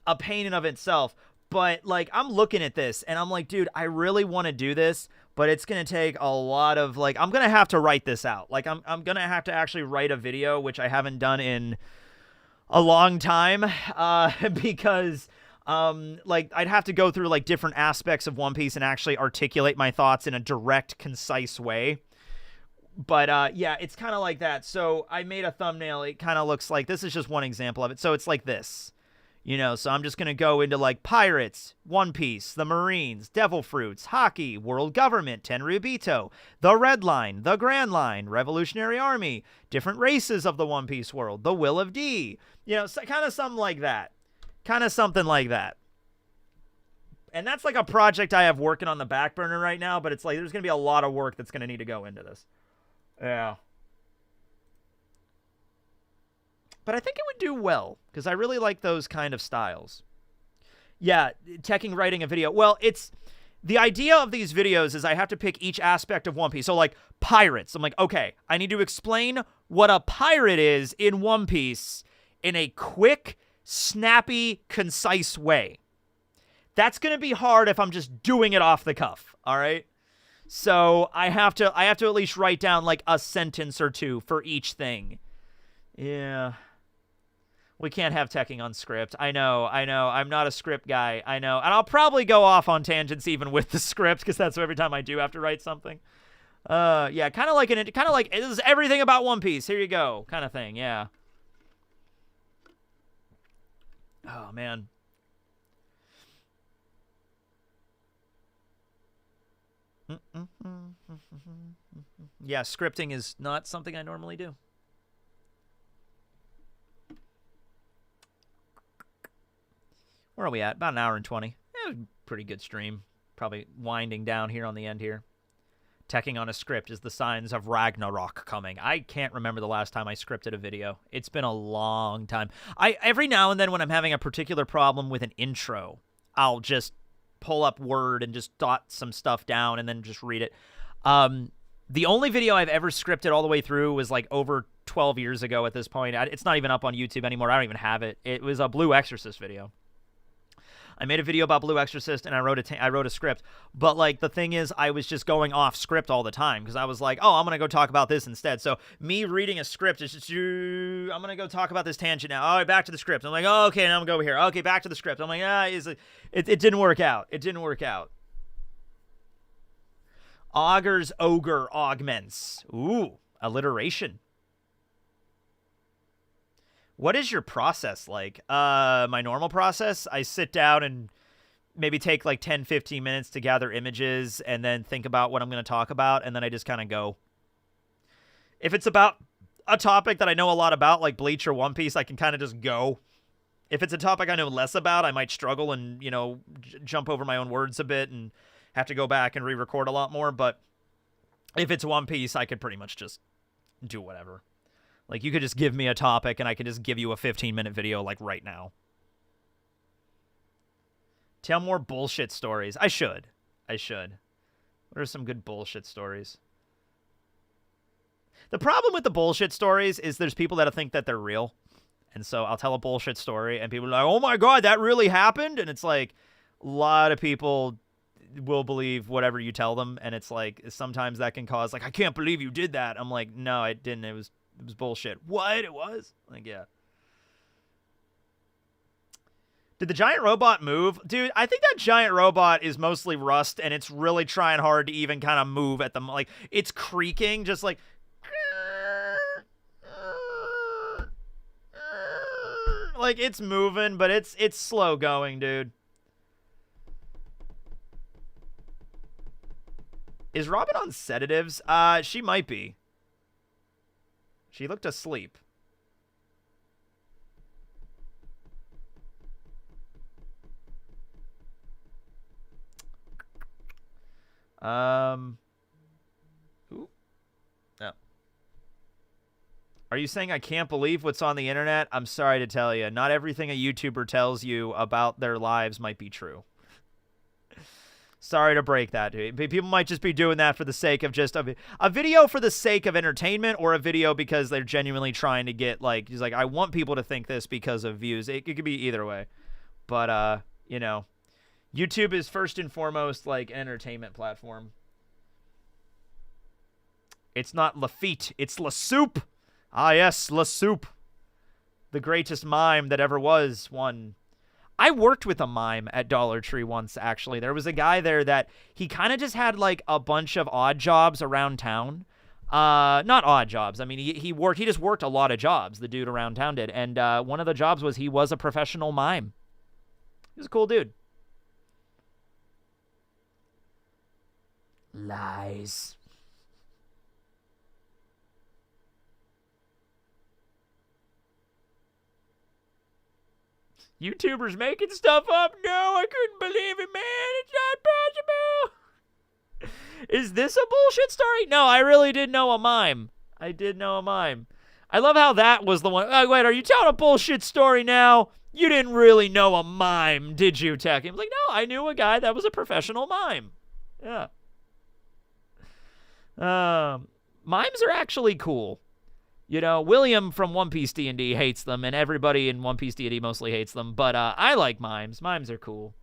a pain in of itself. But like, I'm looking at this and I'm like, dude, I really want to do this, but it's going to take a lot of like, I'm going to have to write this out. Like, I'm going to have to actually write a video, which I haven't done in a long time, because like I'd have to go through like different aspects of One Piece and actually articulate my thoughts in a direct, concise way. But, yeah, it's kind of like that. So I made a thumbnail. It kind of looks like, this is just one example of it. So it's like this. You know, so I'm just going to go into like Pirates, One Piece, the Marines, Devil Fruits, Hockey, World Government, Tenryubito, the Red Line, the Grand Line, Revolutionary Army, different races of the One Piece world, the Will of D. You know, so kind of something like that. Kind of something like that. And that's like a project I have working on the back burner right now, but it's like there's going to be a lot of work that's going to need to go into this. Yeah. But I think it would do well, because I really like those kind of styles. Yeah, teching writing a video. Well, it's... The idea of these videos is I have to pick each aspect of One Piece. So, like, pirates. I'm like, okay, I need to explain what a pirate is in One Piece in a quick, snappy, concise way. That's going to be hard if I'm just doing it off the cuff, all right? So I have to at least write down, like, a sentence or two for each thing. Yeah... We can't have teching on script. I know. I'm not a script guy. I know. And I'll probably go off on tangents even with the script, because that's every time I do have to write something. Yeah, kind of like this is everything about One Piece. Here you go, kind of thing. Yeah. Oh man. Yeah, scripting is not something I normally do. Where are we at? About an hour and 20. Pretty good stream. Probably winding down here on the end here. Teching on a script is the signs of Ragnarok coming. I can't remember the last time I scripted a video. It's been a long time. Every now and then when I'm having a particular problem with an intro, I'll just pull up Word and just dot some stuff down and then just read it. The only video I've ever scripted all the way through was like over 12 years ago at this point. It's not even up on YouTube anymore. I don't even have it. It was a Blue Exorcist video. I made a video about Blue Exorcist, and I wrote a script. But, like, the thing is, I was just going off script all the time, because I was like, oh, I'm going to go talk about this instead. So, me reading a script is just, I'm going to go talk about this tangent now. All right, back to the script. I'm like, oh, okay, now I'm going to go over here. Okay, back to the script. I'm like, it didn't work out. It didn't work out. Augur's ogre augments. Ooh, alliteration. What is your process like? My normal process, I sit down and maybe take like 10, 15 minutes to gather images and then think about what I'm going to talk about, and then I just kind of go. If it's about a topic that I know a lot about, like Bleach or One Piece, I can kind of just go. If it's a topic I know less about, I might struggle and, you know, jump over my own words a bit and have to go back and re-record a lot more. But if it's One Piece, I could pretty much just do whatever. Like, you could just give me a topic, and I could just give you a 15-minute video, like, right now. Tell more bullshit stories. I should. What are some good bullshit stories? The problem with the bullshit stories is there's people that think that they're real. And so I'll tell a bullshit story, and people are like, oh my god, that really happened? And it's like, a lot of people will believe whatever you tell them, and it's like, sometimes that can cause, like, I can't believe you did that. I'm like, no, I didn't. It was bullshit. What? It was? Like, yeah. Did the giant robot move? Dude, I think that giant robot is mostly rust, and it's really trying hard to even kind of move at the... Like, it's creaking, just like... Like, it's moving, but it's slow going, dude. Is Robin on sedatives? She might be. She looked asleep. Ooh. No. Are you saying I can't believe what's on the internet? I'm sorry to tell you. Not everything a YouTuber tells you about their lives might be true. Sorry to break that, dude. People might just be doing that for the sake of just a video for the sake of entertainment, or a video because they're genuinely trying to get, like, he's like, I want people to think this because of views. It could be either way. But, you know, YouTube is first and foremost, like, an entertainment platform. It's not Lafitte, it's La Soup. Ah, yes, La Soup. The greatest mime that ever was one. I worked with a mime at Dollar Tree once, actually. There was a guy there that he kind of just had, like, a bunch of odd jobs around town. Not odd jobs. I mean, he just worked a lot of jobs, the dude around town did. And one of the jobs was he was a professional mime. He was a cool dude. Lies. YouTubers making stuff up? No, I couldn't believe it, man. It's not possible. Is this a bullshit story? No, I really did know a mime. I did know a mime. I love how that was the one. Oh, wait, are you telling a bullshit story now? You didn't really know a mime, did you, Tech? He was like, no, I knew a guy that was a professional mime. Yeah. Mimes are actually cool. You know, William from One Piece D&D hates them, and everybody in One Piece D&D mostly hates them, but I like mimes. Mimes are cool.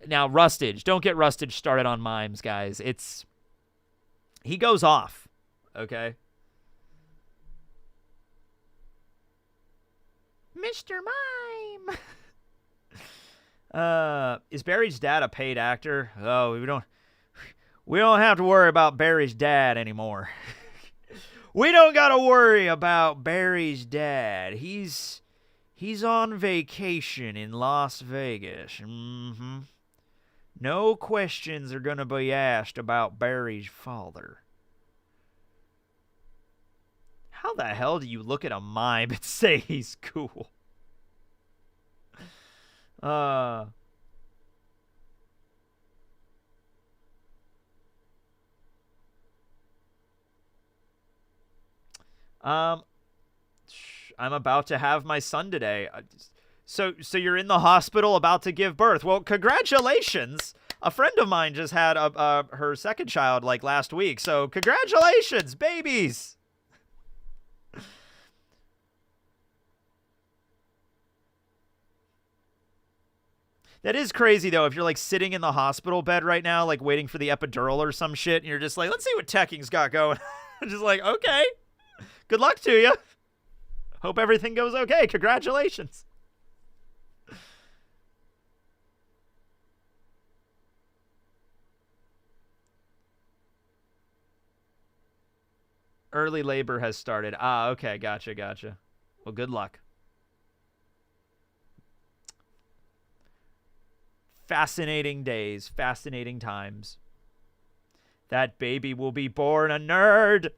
Now, Rustage. Don't get Rustage started on mimes, guys. He goes off, okay? Mr. Mime! Is Barry's dad a paid actor? Oh, we don't have to worry about Barry's dad anymore. We don't got to worry about Barry's dad. He's on vacation in Las Vegas. Mm-hmm. No questions are going to be asked about Barry's father. How the hell do you look at a mime and say he's cool? I'm about to have my son today. So you're in the hospital about to give birth. Well, congratulations. A friend of mine just had her second child like last week. So congratulations, babies. That is crazy, though, if you're, like, sitting in the hospital bed right now, like, waiting for the epidural or some shit, and you're just like, let's see what Tekking's got going. Just like, okay. Good luck to you. Hope everything goes okay. Congratulations. Early labor has started. Ah, okay. Gotcha. Well, good luck. Fascinating days, fascinating times. That baby will be born a nerd.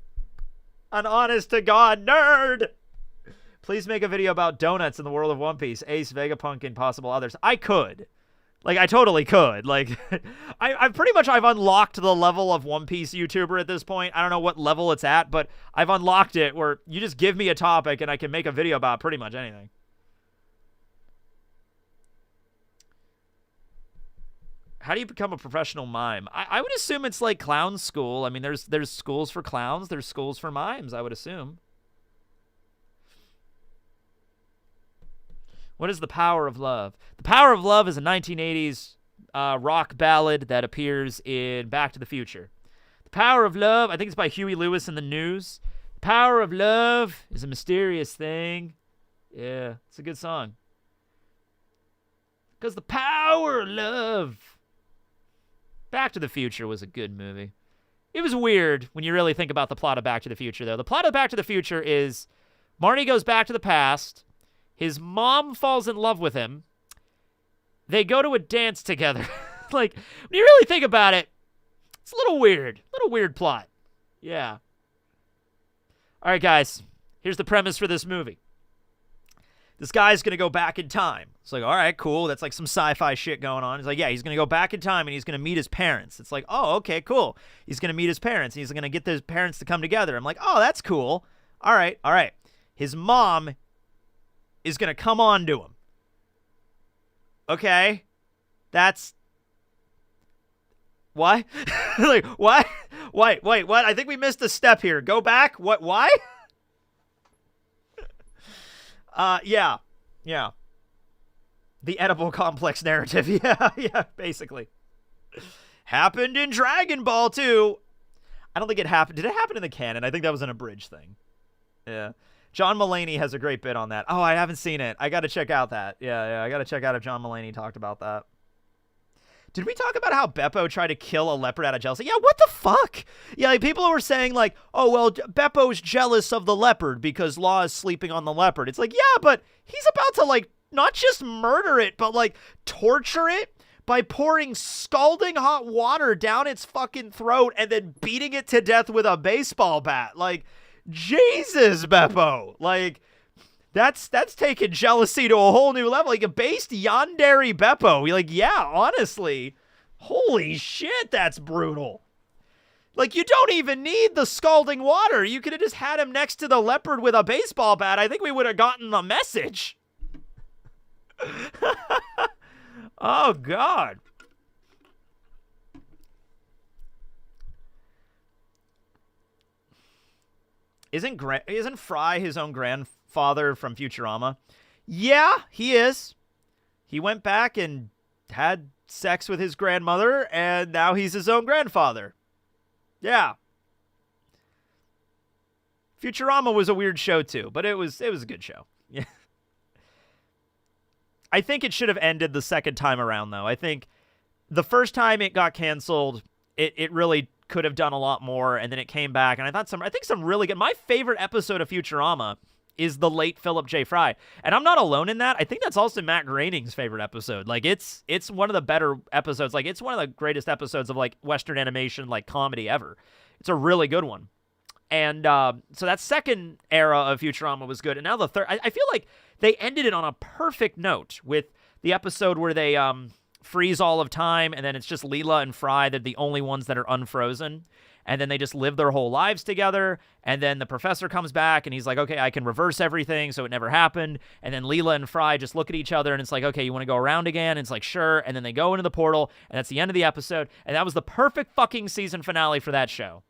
An honest-to-God nerd. Please make a video about donuts in the world of One Piece. Ace, Vegapunk, and possible others. I could. Like, I totally could. Like, I've unlocked the level of One Piece YouTuber at this point. I don't know what level it's at, but I've unlocked it where you just give me a topic and I can make a video about pretty much anything. How do you become a professional mime? I would assume it's like clown school. I mean, there's schools for clowns. There's schools for mimes, I would assume. What is The Power of Love? The Power of Love is a 1980s rock ballad that appears in Back to the Future. The Power of Love, I think it's by Huey Lewis and the News. The Power of Love is a mysterious thing. Yeah, it's a good song. Because the power of love. Back to the Future was a good movie. It was weird when you really think about the plot of Back to the Future, though. The plot of Back to the Future is Marty goes back to the past. His mom falls in love with him. They go to a dance together. Like, when you really think about it, it's a little weird. Little weird plot. Yeah. All right, guys. Here's the premise for this movie. This guy's going to go back in time. It's like, all right, cool. That's like some sci-fi shit going on. He's like, yeah, he's going to go back in time and he's going to meet his parents. It's like, oh, okay, cool. He's going to meet his parents and he's going to get his parents to come together. I'm like, oh, that's cool. All right. His mom is going to come on to him. Okay. That's... What? Like, what? Wait, what? I think we missed a step here. Go back? What? Why? Yeah. The edible complex narrative. Yeah, basically. Happened in Dragon Ball too. I don't think it happened. Did it happen in the canon? I think that was an abridged thing. Yeah. John Mulaney has a great bit on that. Oh, I haven't seen it. I got to check out that. Yeah, I got to check out if John Mulaney talked about that. Did we talk about how Beppo tried to kill a leopard out of jealousy? Yeah, what the fuck? Yeah, like people were saying like, oh, well, Beppo's jealous of the leopard because Law is sleeping on the leopard. It's like, yeah, but he's about to like not just murder it, but like torture it by pouring scalding hot water down its fucking throat and then beating it to death with a baseball bat. Like, Jesus, Beppo. Like, that's taking jealousy to a whole new level. Like a based yandere Beppo. Like, yeah, honestly, holy shit, that's brutal. Like, you don't even need the scalding water. You could have just had him next to the leopard with a baseball bat. I think we would have gotten the message. Oh, God. Isn't Fry his own grandfather from Futurama? Yeah, he is. He went back and had sex with his grandmother, and now he's his own grandfather. Yeah. Futurama was a weird show too, but it was a good show. Yeah. I think it should have ended the second time around, though. I think the first time it got canceled, it really could have done a lot more, and then it came back, and I think some really good. My favorite episode of Futurama is the late Philip J. Fry, and I'm not alone in that. I think that's also Matt Groening's favorite episode. Like it's one of the better episodes. Like it's one of the greatest episodes of like Western animation, like comedy ever. It's a really good one. And so that second era of Futurama was good, and now the third. I feel like they ended it on a perfect note with the episode where they freeze all of time, and then it's just Leela and Fry. They're the only ones that are unfrozen. And then they just live their whole lives together. And then the professor comes back, and he's like, okay, I can reverse everything, so it never happened. And then Leela and Fry just look at each other, and it's like, okay, you want to go around again? And it's like, sure. And then they go into the portal, and that's the end of the episode. And that was the perfect fucking season finale for that show.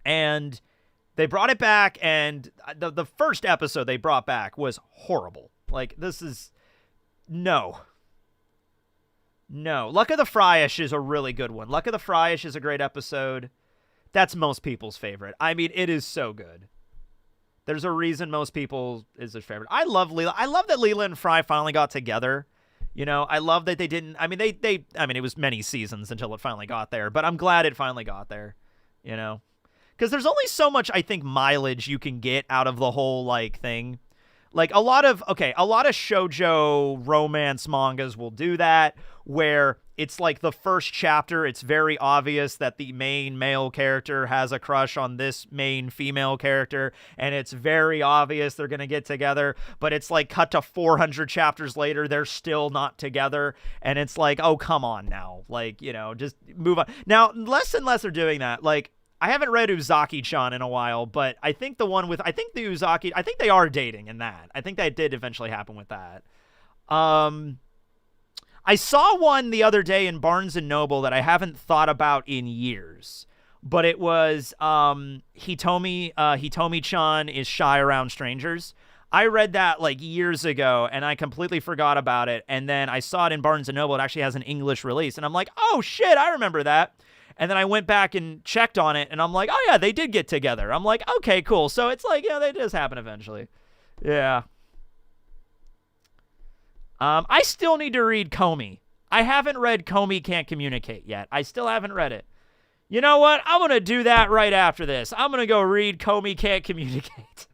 And they brought it back, and the first episode they brought back was horrible. Like, this is... No. Luck of the Fryish is a really good one. Luck of the Fryish is a great episode. That's most people's favorite. I mean, it is so good. There's a reason most people is their favorite. I love Leela. I love that Leela and Fry finally got together. You know, I love that they didn't... I mean, it was many seasons until it finally got there, but I'm glad it finally got there, you know? Because there's only so much, I think, mileage you can get out of the whole, like, thing. Like, a lot of shoujo romance mangas will do that, where it's like the first chapter, it's very obvious that the main male character has a crush on this main female character, and it's very obvious they're going to get together, but it's like cut to 400 chapters later, they're still not together, and it's like, oh, come on now. Like, you know, just move on. Now, less and less are doing that. Like, I haven't read Uzaki-chan in a while, but I think the Uzaki, I think they are dating in that. I think that did eventually happen with that. I saw one the other day in Barnes & Noble that I haven't thought about in years, but it was Hitomi-chan is shy around strangers. I read that like years ago, and I completely forgot about it, and then I saw it in Barnes & Noble. It actually has an English release, and I'm like, oh shit, I remember that. And then I went back and checked on it, and I'm like, oh yeah, they did get together. I'm like, okay, cool. So it's like, yeah, they just happen eventually. Yeah. I still need to read Comey. I haven't read Comey Can't Communicate yet. I still haven't read it. You know what? I'm going to do that right after this. I'm going to go read Comey Can't Communicate.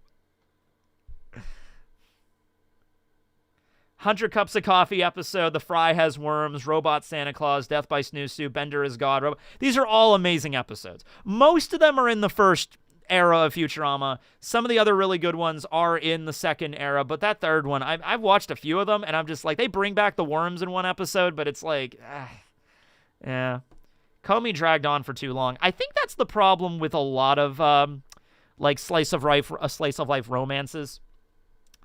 100 Cups of Coffee episode, The Fry Has Worms, Robot Santa Claus, Death by Snooze, Bender is God. These are all amazing episodes. Most of them are in the first era of Futurama. Some of the other really good ones are in the second era, but that third one, I've watched a few of them, and I'm just like, they bring back the worms in one episode, but it's like, yeah. Comey dragged on for too long. I think that's the problem with a lot of, like, slice of life romances.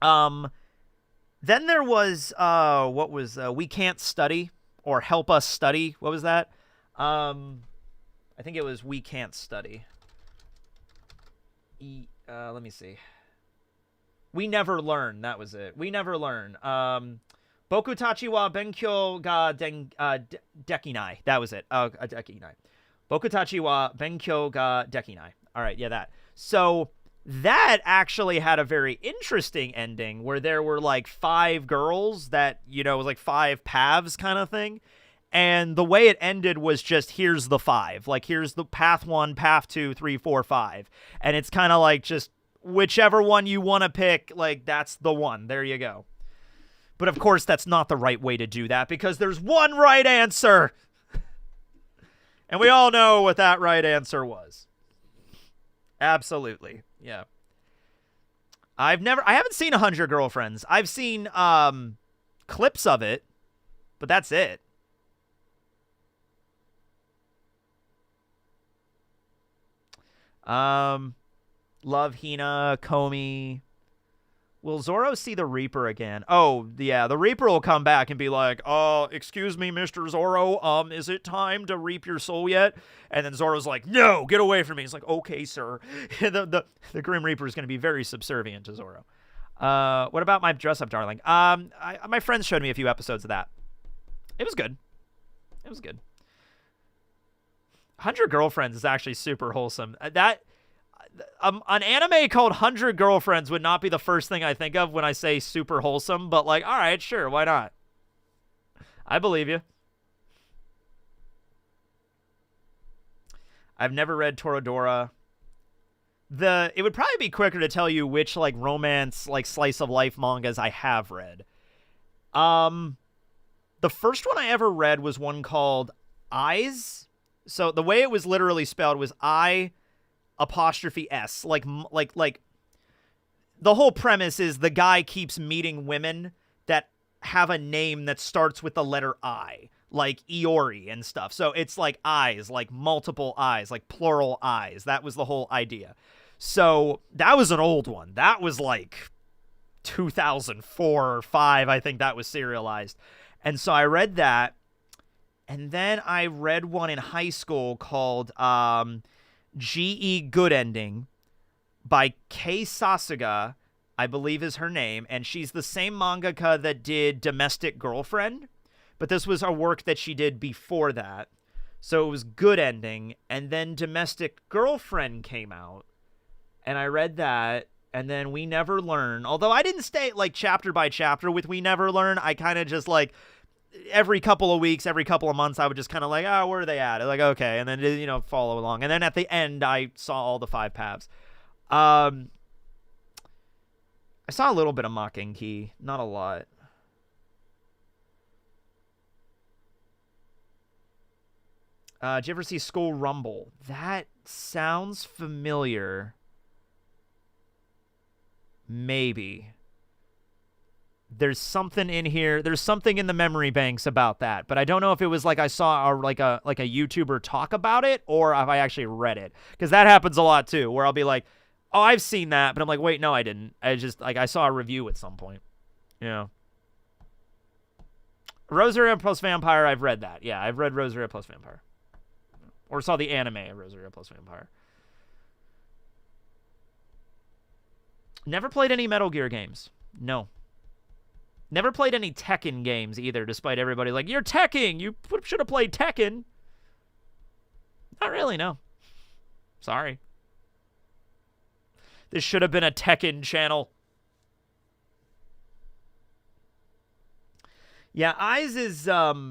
Then there was, We Can't Study, or Help Us Study. What was that? I think it was We Can't Study. Let me see. We Never Learn. That was it. We Never Learn. Boku tachi wa benkyou ga dekinai. That was it. Dekinai. Boku tachi wa benkyou ga dekinai. All right, yeah, that. So that actually had a very interesting ending where there were like 5 girls that, you know, was like 5 paths kind of thing. And the way it ended was just, here's the 5. Like, here's the path 1, path 2, 3, 4, 5. And it's kind of like just whichever one you want to pick, like, that's the one. There you go. But of course, that's not the right way to do that because there's one right answer. And we all know what that right answer was. Absolutely. Yeah. I haven't seen 100 Girlfriends. I've seen clips of it, but that's it. Love Hina, Comey. Will Zoro see the Reaper again? Oh, yeah, the Reaper will come back and be like, excuse me, Mr. Zoro, is it time to reap your soul yet? And then Zoro's like, no, get away from me. He's like, okay, sir. the Grim Reaper is going to be very subservient to Zoro. What about my dress-up darling? My friends showed me a few episodes of that. It was good. It was good. 100 Girlfriends is actually super wholesome. An anime called 100 Girlfriends would not be the first thing I think of when I say super wholesome, but like, all right, sure, why not? I believe you. I've never read Toradora. It would probably be quicker to tell you which like romance, like slice of life mangas I have read. The first one I ever read was one called Eyes. So the way it was literally spelled was I''S. Like the whole premise is the guy keeps meeting women that have a name that starts with the letter I, like Iori and stuff. So it's like eyes, like multiple eyes, like plural eyes. That was the whole idea. So that was an old one. That was like 2004 or 5, I think that was serialized. And so I read that. And then I read one in high school called G.E. Good Ending by Kei Sasuga, I believe is her name. And she's the same mangaka that did Domestic Girlfriend. But this was a work that she did before that. So it was Good Ending. And then Domestic Girlfriend came out. And I read that. And then We Never Learn. Although I didn't stay like chapter by chapter with We Never Learn. I kind of just like every couple of weeks, every couple of months, I would just kind of like, oh, where are they at? Like, okay. And then, you know, follow along. And then at the end, I saw all the 5 paths. I saw a little bit of Mocking Key. Not a lot. Did you ever see School Rumble? That sounds familiar. Maybe. There's something in here. There's something in the memory banks about that, but I don't know if it was like I saw like a YouTuber talk about it or if I actually read it, because that happens a lot too, where I'll be like, oh, I've seen that, but I'm like, wait, no, I didn't. I just like I saw a review at some point. Yeah. Rosaria plus Vampire. I've read that. Yeah, I've read Rosaria plus Vampire, or saw the anime of Rosaria plus Vampire. Never played any Metal Gear games. No. Never played any Tekken games either, despite everybody like, you're Tekking! You should have played Tekken! Not really, no. Sorry. This should have been a Tekken channel. Yeah, Eyes is, I've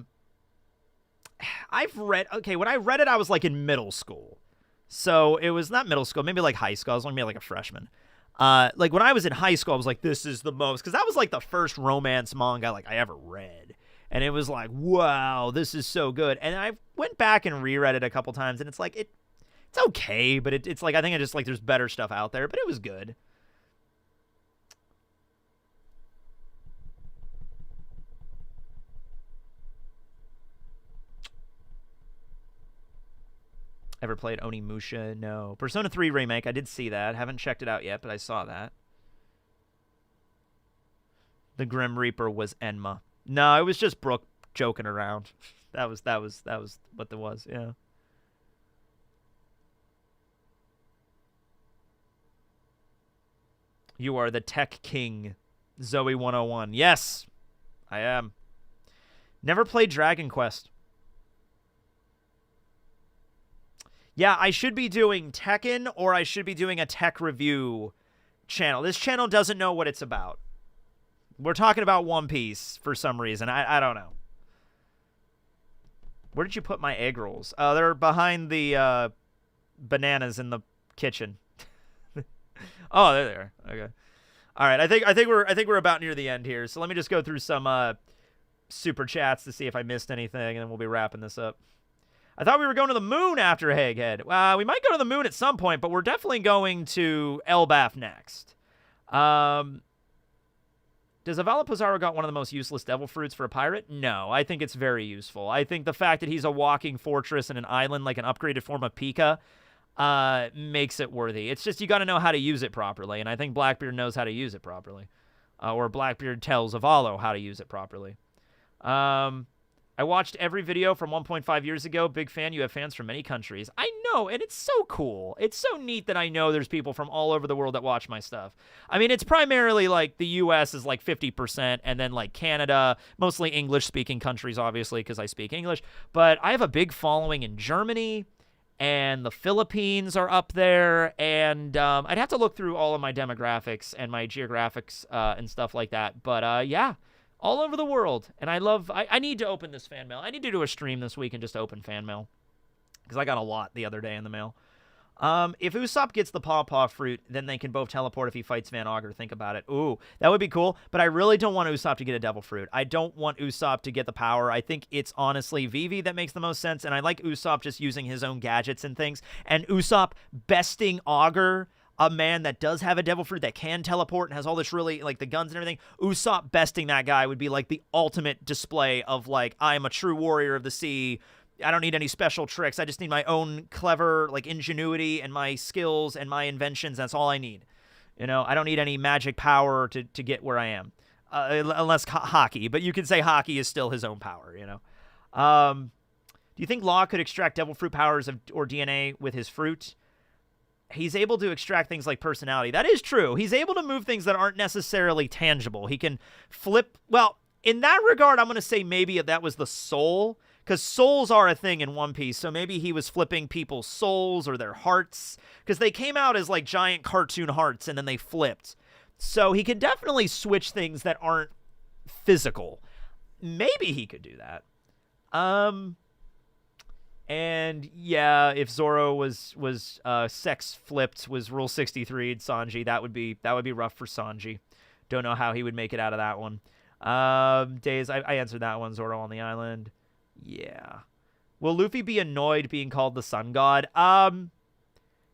read, okay, when I read it, I was like in middle school. So it was not middle school, maybe like high school. I was only maybe like a freshman. Like when I was in high school, I was like, this is the most, because that was like the first romance manga like I ever read, and it was like, wow, this is so good. And I went back and reread it a couple times, and it's like it's okay, but it's like I think I just like there's better stuff out there, but it was good. Ever played Onimusha? No. Persona 3 Remake, I did see that. Haven't checked it out yet, but I saw that. The Grim Reaper was Enma. No, it was just Brooke joking around. That was what it was, yeah. You are the tech king, Zoe 101. Yes, I am. Never played Dragon Quest. Yeah, I should be doing Tekken, or I should be doing a tech review channel. This channel doesn't know what it's about. We're talking about One Piece for some reason. I don't know. Where did you put my egg rolls? They're behind the bananas in the kitchen. Oh, there they are. Okay. All right. I think we're about near the end here. So let me just go through some super chats to see if I missed anything, and then we'll be wrapping this up. I thought we were going to the moon after Egghead. We might go to the moon at some point, but we're definitely going to Elbaf next. Does Avala Pizarro got one of the most useless devil fruits for a pirate? No, I think it's very useful. I think the fact that he's a walking fortress and an island, like an upgraded form of Pika, makes it worthy. It's just you got to know how to use it properly, and I think Blackbeard knows how to use it properly. Or Blackbeard tells Avalo how to use it properly. I watched every video from 1.5 years ago. Big fan. You have fans from many countries. I know, and it's so cool. It's so neat that I know there's people from all over the world that watch my stuff. I mean, it's primarily like the U.S. is like 50%, and then like Canada, mostly English-speaking countries, obviously, because I speak English. But I have a big following in Germany, and the Philippines are up there, and I'd have to look through all of my demographics and my geographics and stuff like that. But yeah. All over the world. And I need to open this fan mail. I need to do a stream this week and just open fan mail. Because I got a lot the other day in the mail. If Usopp gets the Pawpaw fruit, then they can both teleport if he fights Van Augur. Think about it. Ooh, that would be cool. But I really don't want Usopp to get a devil fruit. I don't want Usopp to get the power. I think it's honestly Vivi that makes the most sense. And I like Usopp just using his own gadgets and things. And Usopp besting Augur, a man that does have a devil fruit that can teleport and has all this really, like, the guns and everything. Usopp besting that guy would be, like, the ultimate display of, like, I am a true warrior of the sea. I don't need any special tricks. I just need my own clever, like, ingenuity and my skills and my inventions. That's all I need. You know, I don't need any magic power to get where I am. Unless Haki. But you could say Haki is still his own power, you know. Do you think Law could extract devil fruit powers or DNA with his fruit? He's able to extract things like personality. That is true. He's able to move things that aren't necessarily tangible. He can flip. Well, in that regard, I'm going to say maybe that was the soul, because souls are a thing in One Piece. So maybe he was flipping people's souls or their hearts, because they came out as like giant cartoon hearts and then they flipped. So he can definitely switch things that aren't physical. Maybe he could do that. And yeah, if Zoro was sex flipped, was Rule 63 in Sanji, that would be rough for Sanji. Don't know how he would make it out of that one. Days, I answered that one. Zoro on the island. Yeah. Will Luffy be annoyed being called the Sun God?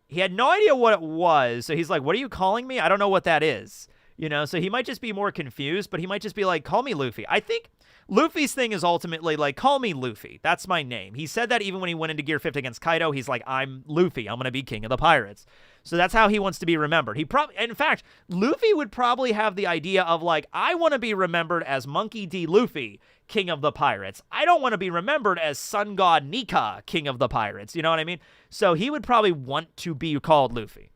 He had no idea what it was, so he's like, "What are you calling me? I don't know what that is." You know, so he might just be more confused, but he might just be like, "Call me Luffy." I think Luffy's thing is ultimately like, call me Luffy. That's my name. He said that even when he went into Gear 5 against Kaido. He's like, I'm Luffy. I'm going to be king of the pirates. So that's how he wants to be remembered. In fact, Luffy would probably have the idea of like, I want to be remembered as Monkey D. Luffy, king of the pirates. I don't want to be remembered as Sun God Nika, king of the pirates. You know what I mean? So he would probably want to be called Luffy.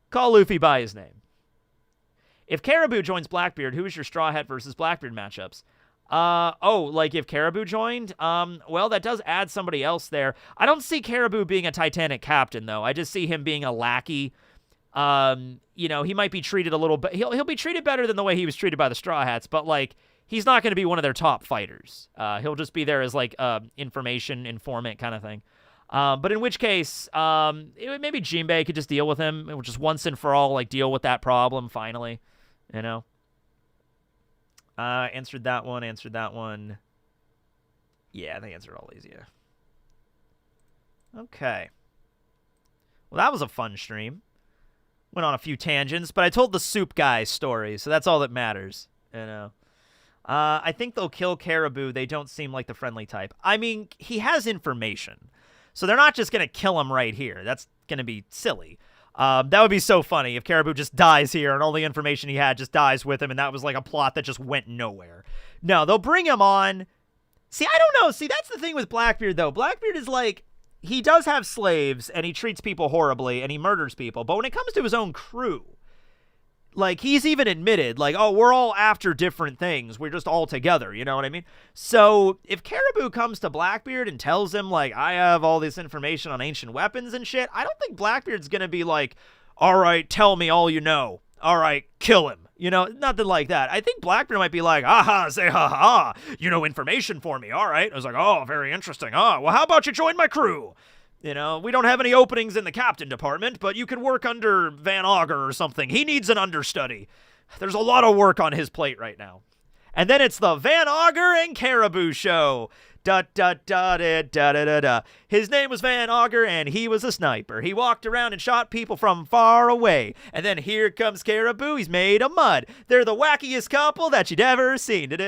Call Luffy by his name. If Caribou joins Blackbeard, who is your Straw Hat versus Blackbeard matchups? Like if Caribou joined? Well, that does add somebody else there. I don't see Caribou being a Titanic captain, though. I just see him being a lackey. You know, he might be treated a little bit. He'll be treated better than the way he was treated by the Straw Hats, but, like, he's not going to be one of their top fighters. He'll just be there as, like, information informant kind of thing. But in which case, maybe Jinbei could just deal with him, and just once and for all, like, deal with that problem finally, you know? Answered that one. Yeah, they answered all these, yeah. Okay. Well, that was a fun stream. Went on a few tangents, but I told the soup guy story, so that's all that matters, you know. I think they'll kill Caribou. They don't seem like the friendly type. I mean, he has information, so they're not just going to kill him right here. That's going to be silly. That would be so funny if Caribou just dies here and all the information he had just dies with him, and that was like a plot that just went nowhere. No, they'll bring him on. See, I don't know. See, that's the thing with Blackbeard, though. Blackbeard is like, he does have slaves, and he treats people horribly, and he murders people. But when it comes to his own crew, like, he's even admitted, like, oh, we're all after different things. We're just all together, you know what I mean? So if Caribou comes to Blackbeard and tells him, like, I have all this information on ancient weapons and shit, I don't think Blackbeard's going to be like, all right, tell me all you know. all right, kill him. Nothing like that. I think Blackbeard might be like, aha, say ha ha, information for me. All right. I was like, oh, very interesting. Well, how about you join my crew? We don't have any openings in the captain department, but you can work under Van Auger or something. He needs an understudy. There's a lot of work on his plate right now. And then it's the Van Auger and Caribou show. Da da da da da da da da. His name was Van Auger, and he was a sniper. He walked around and shot people from far away. And then here comes Caribou. He's made of mud. They're the wackiest couple that you'd ever seen. All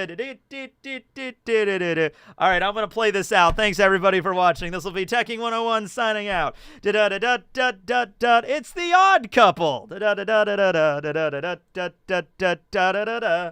right, I'm gonna play this out. Thanks everybody for watching. This will be Teching 101 signing out. Da da da da da da da. It's the Odd Couple. Da da da da da da da da da da da da da da.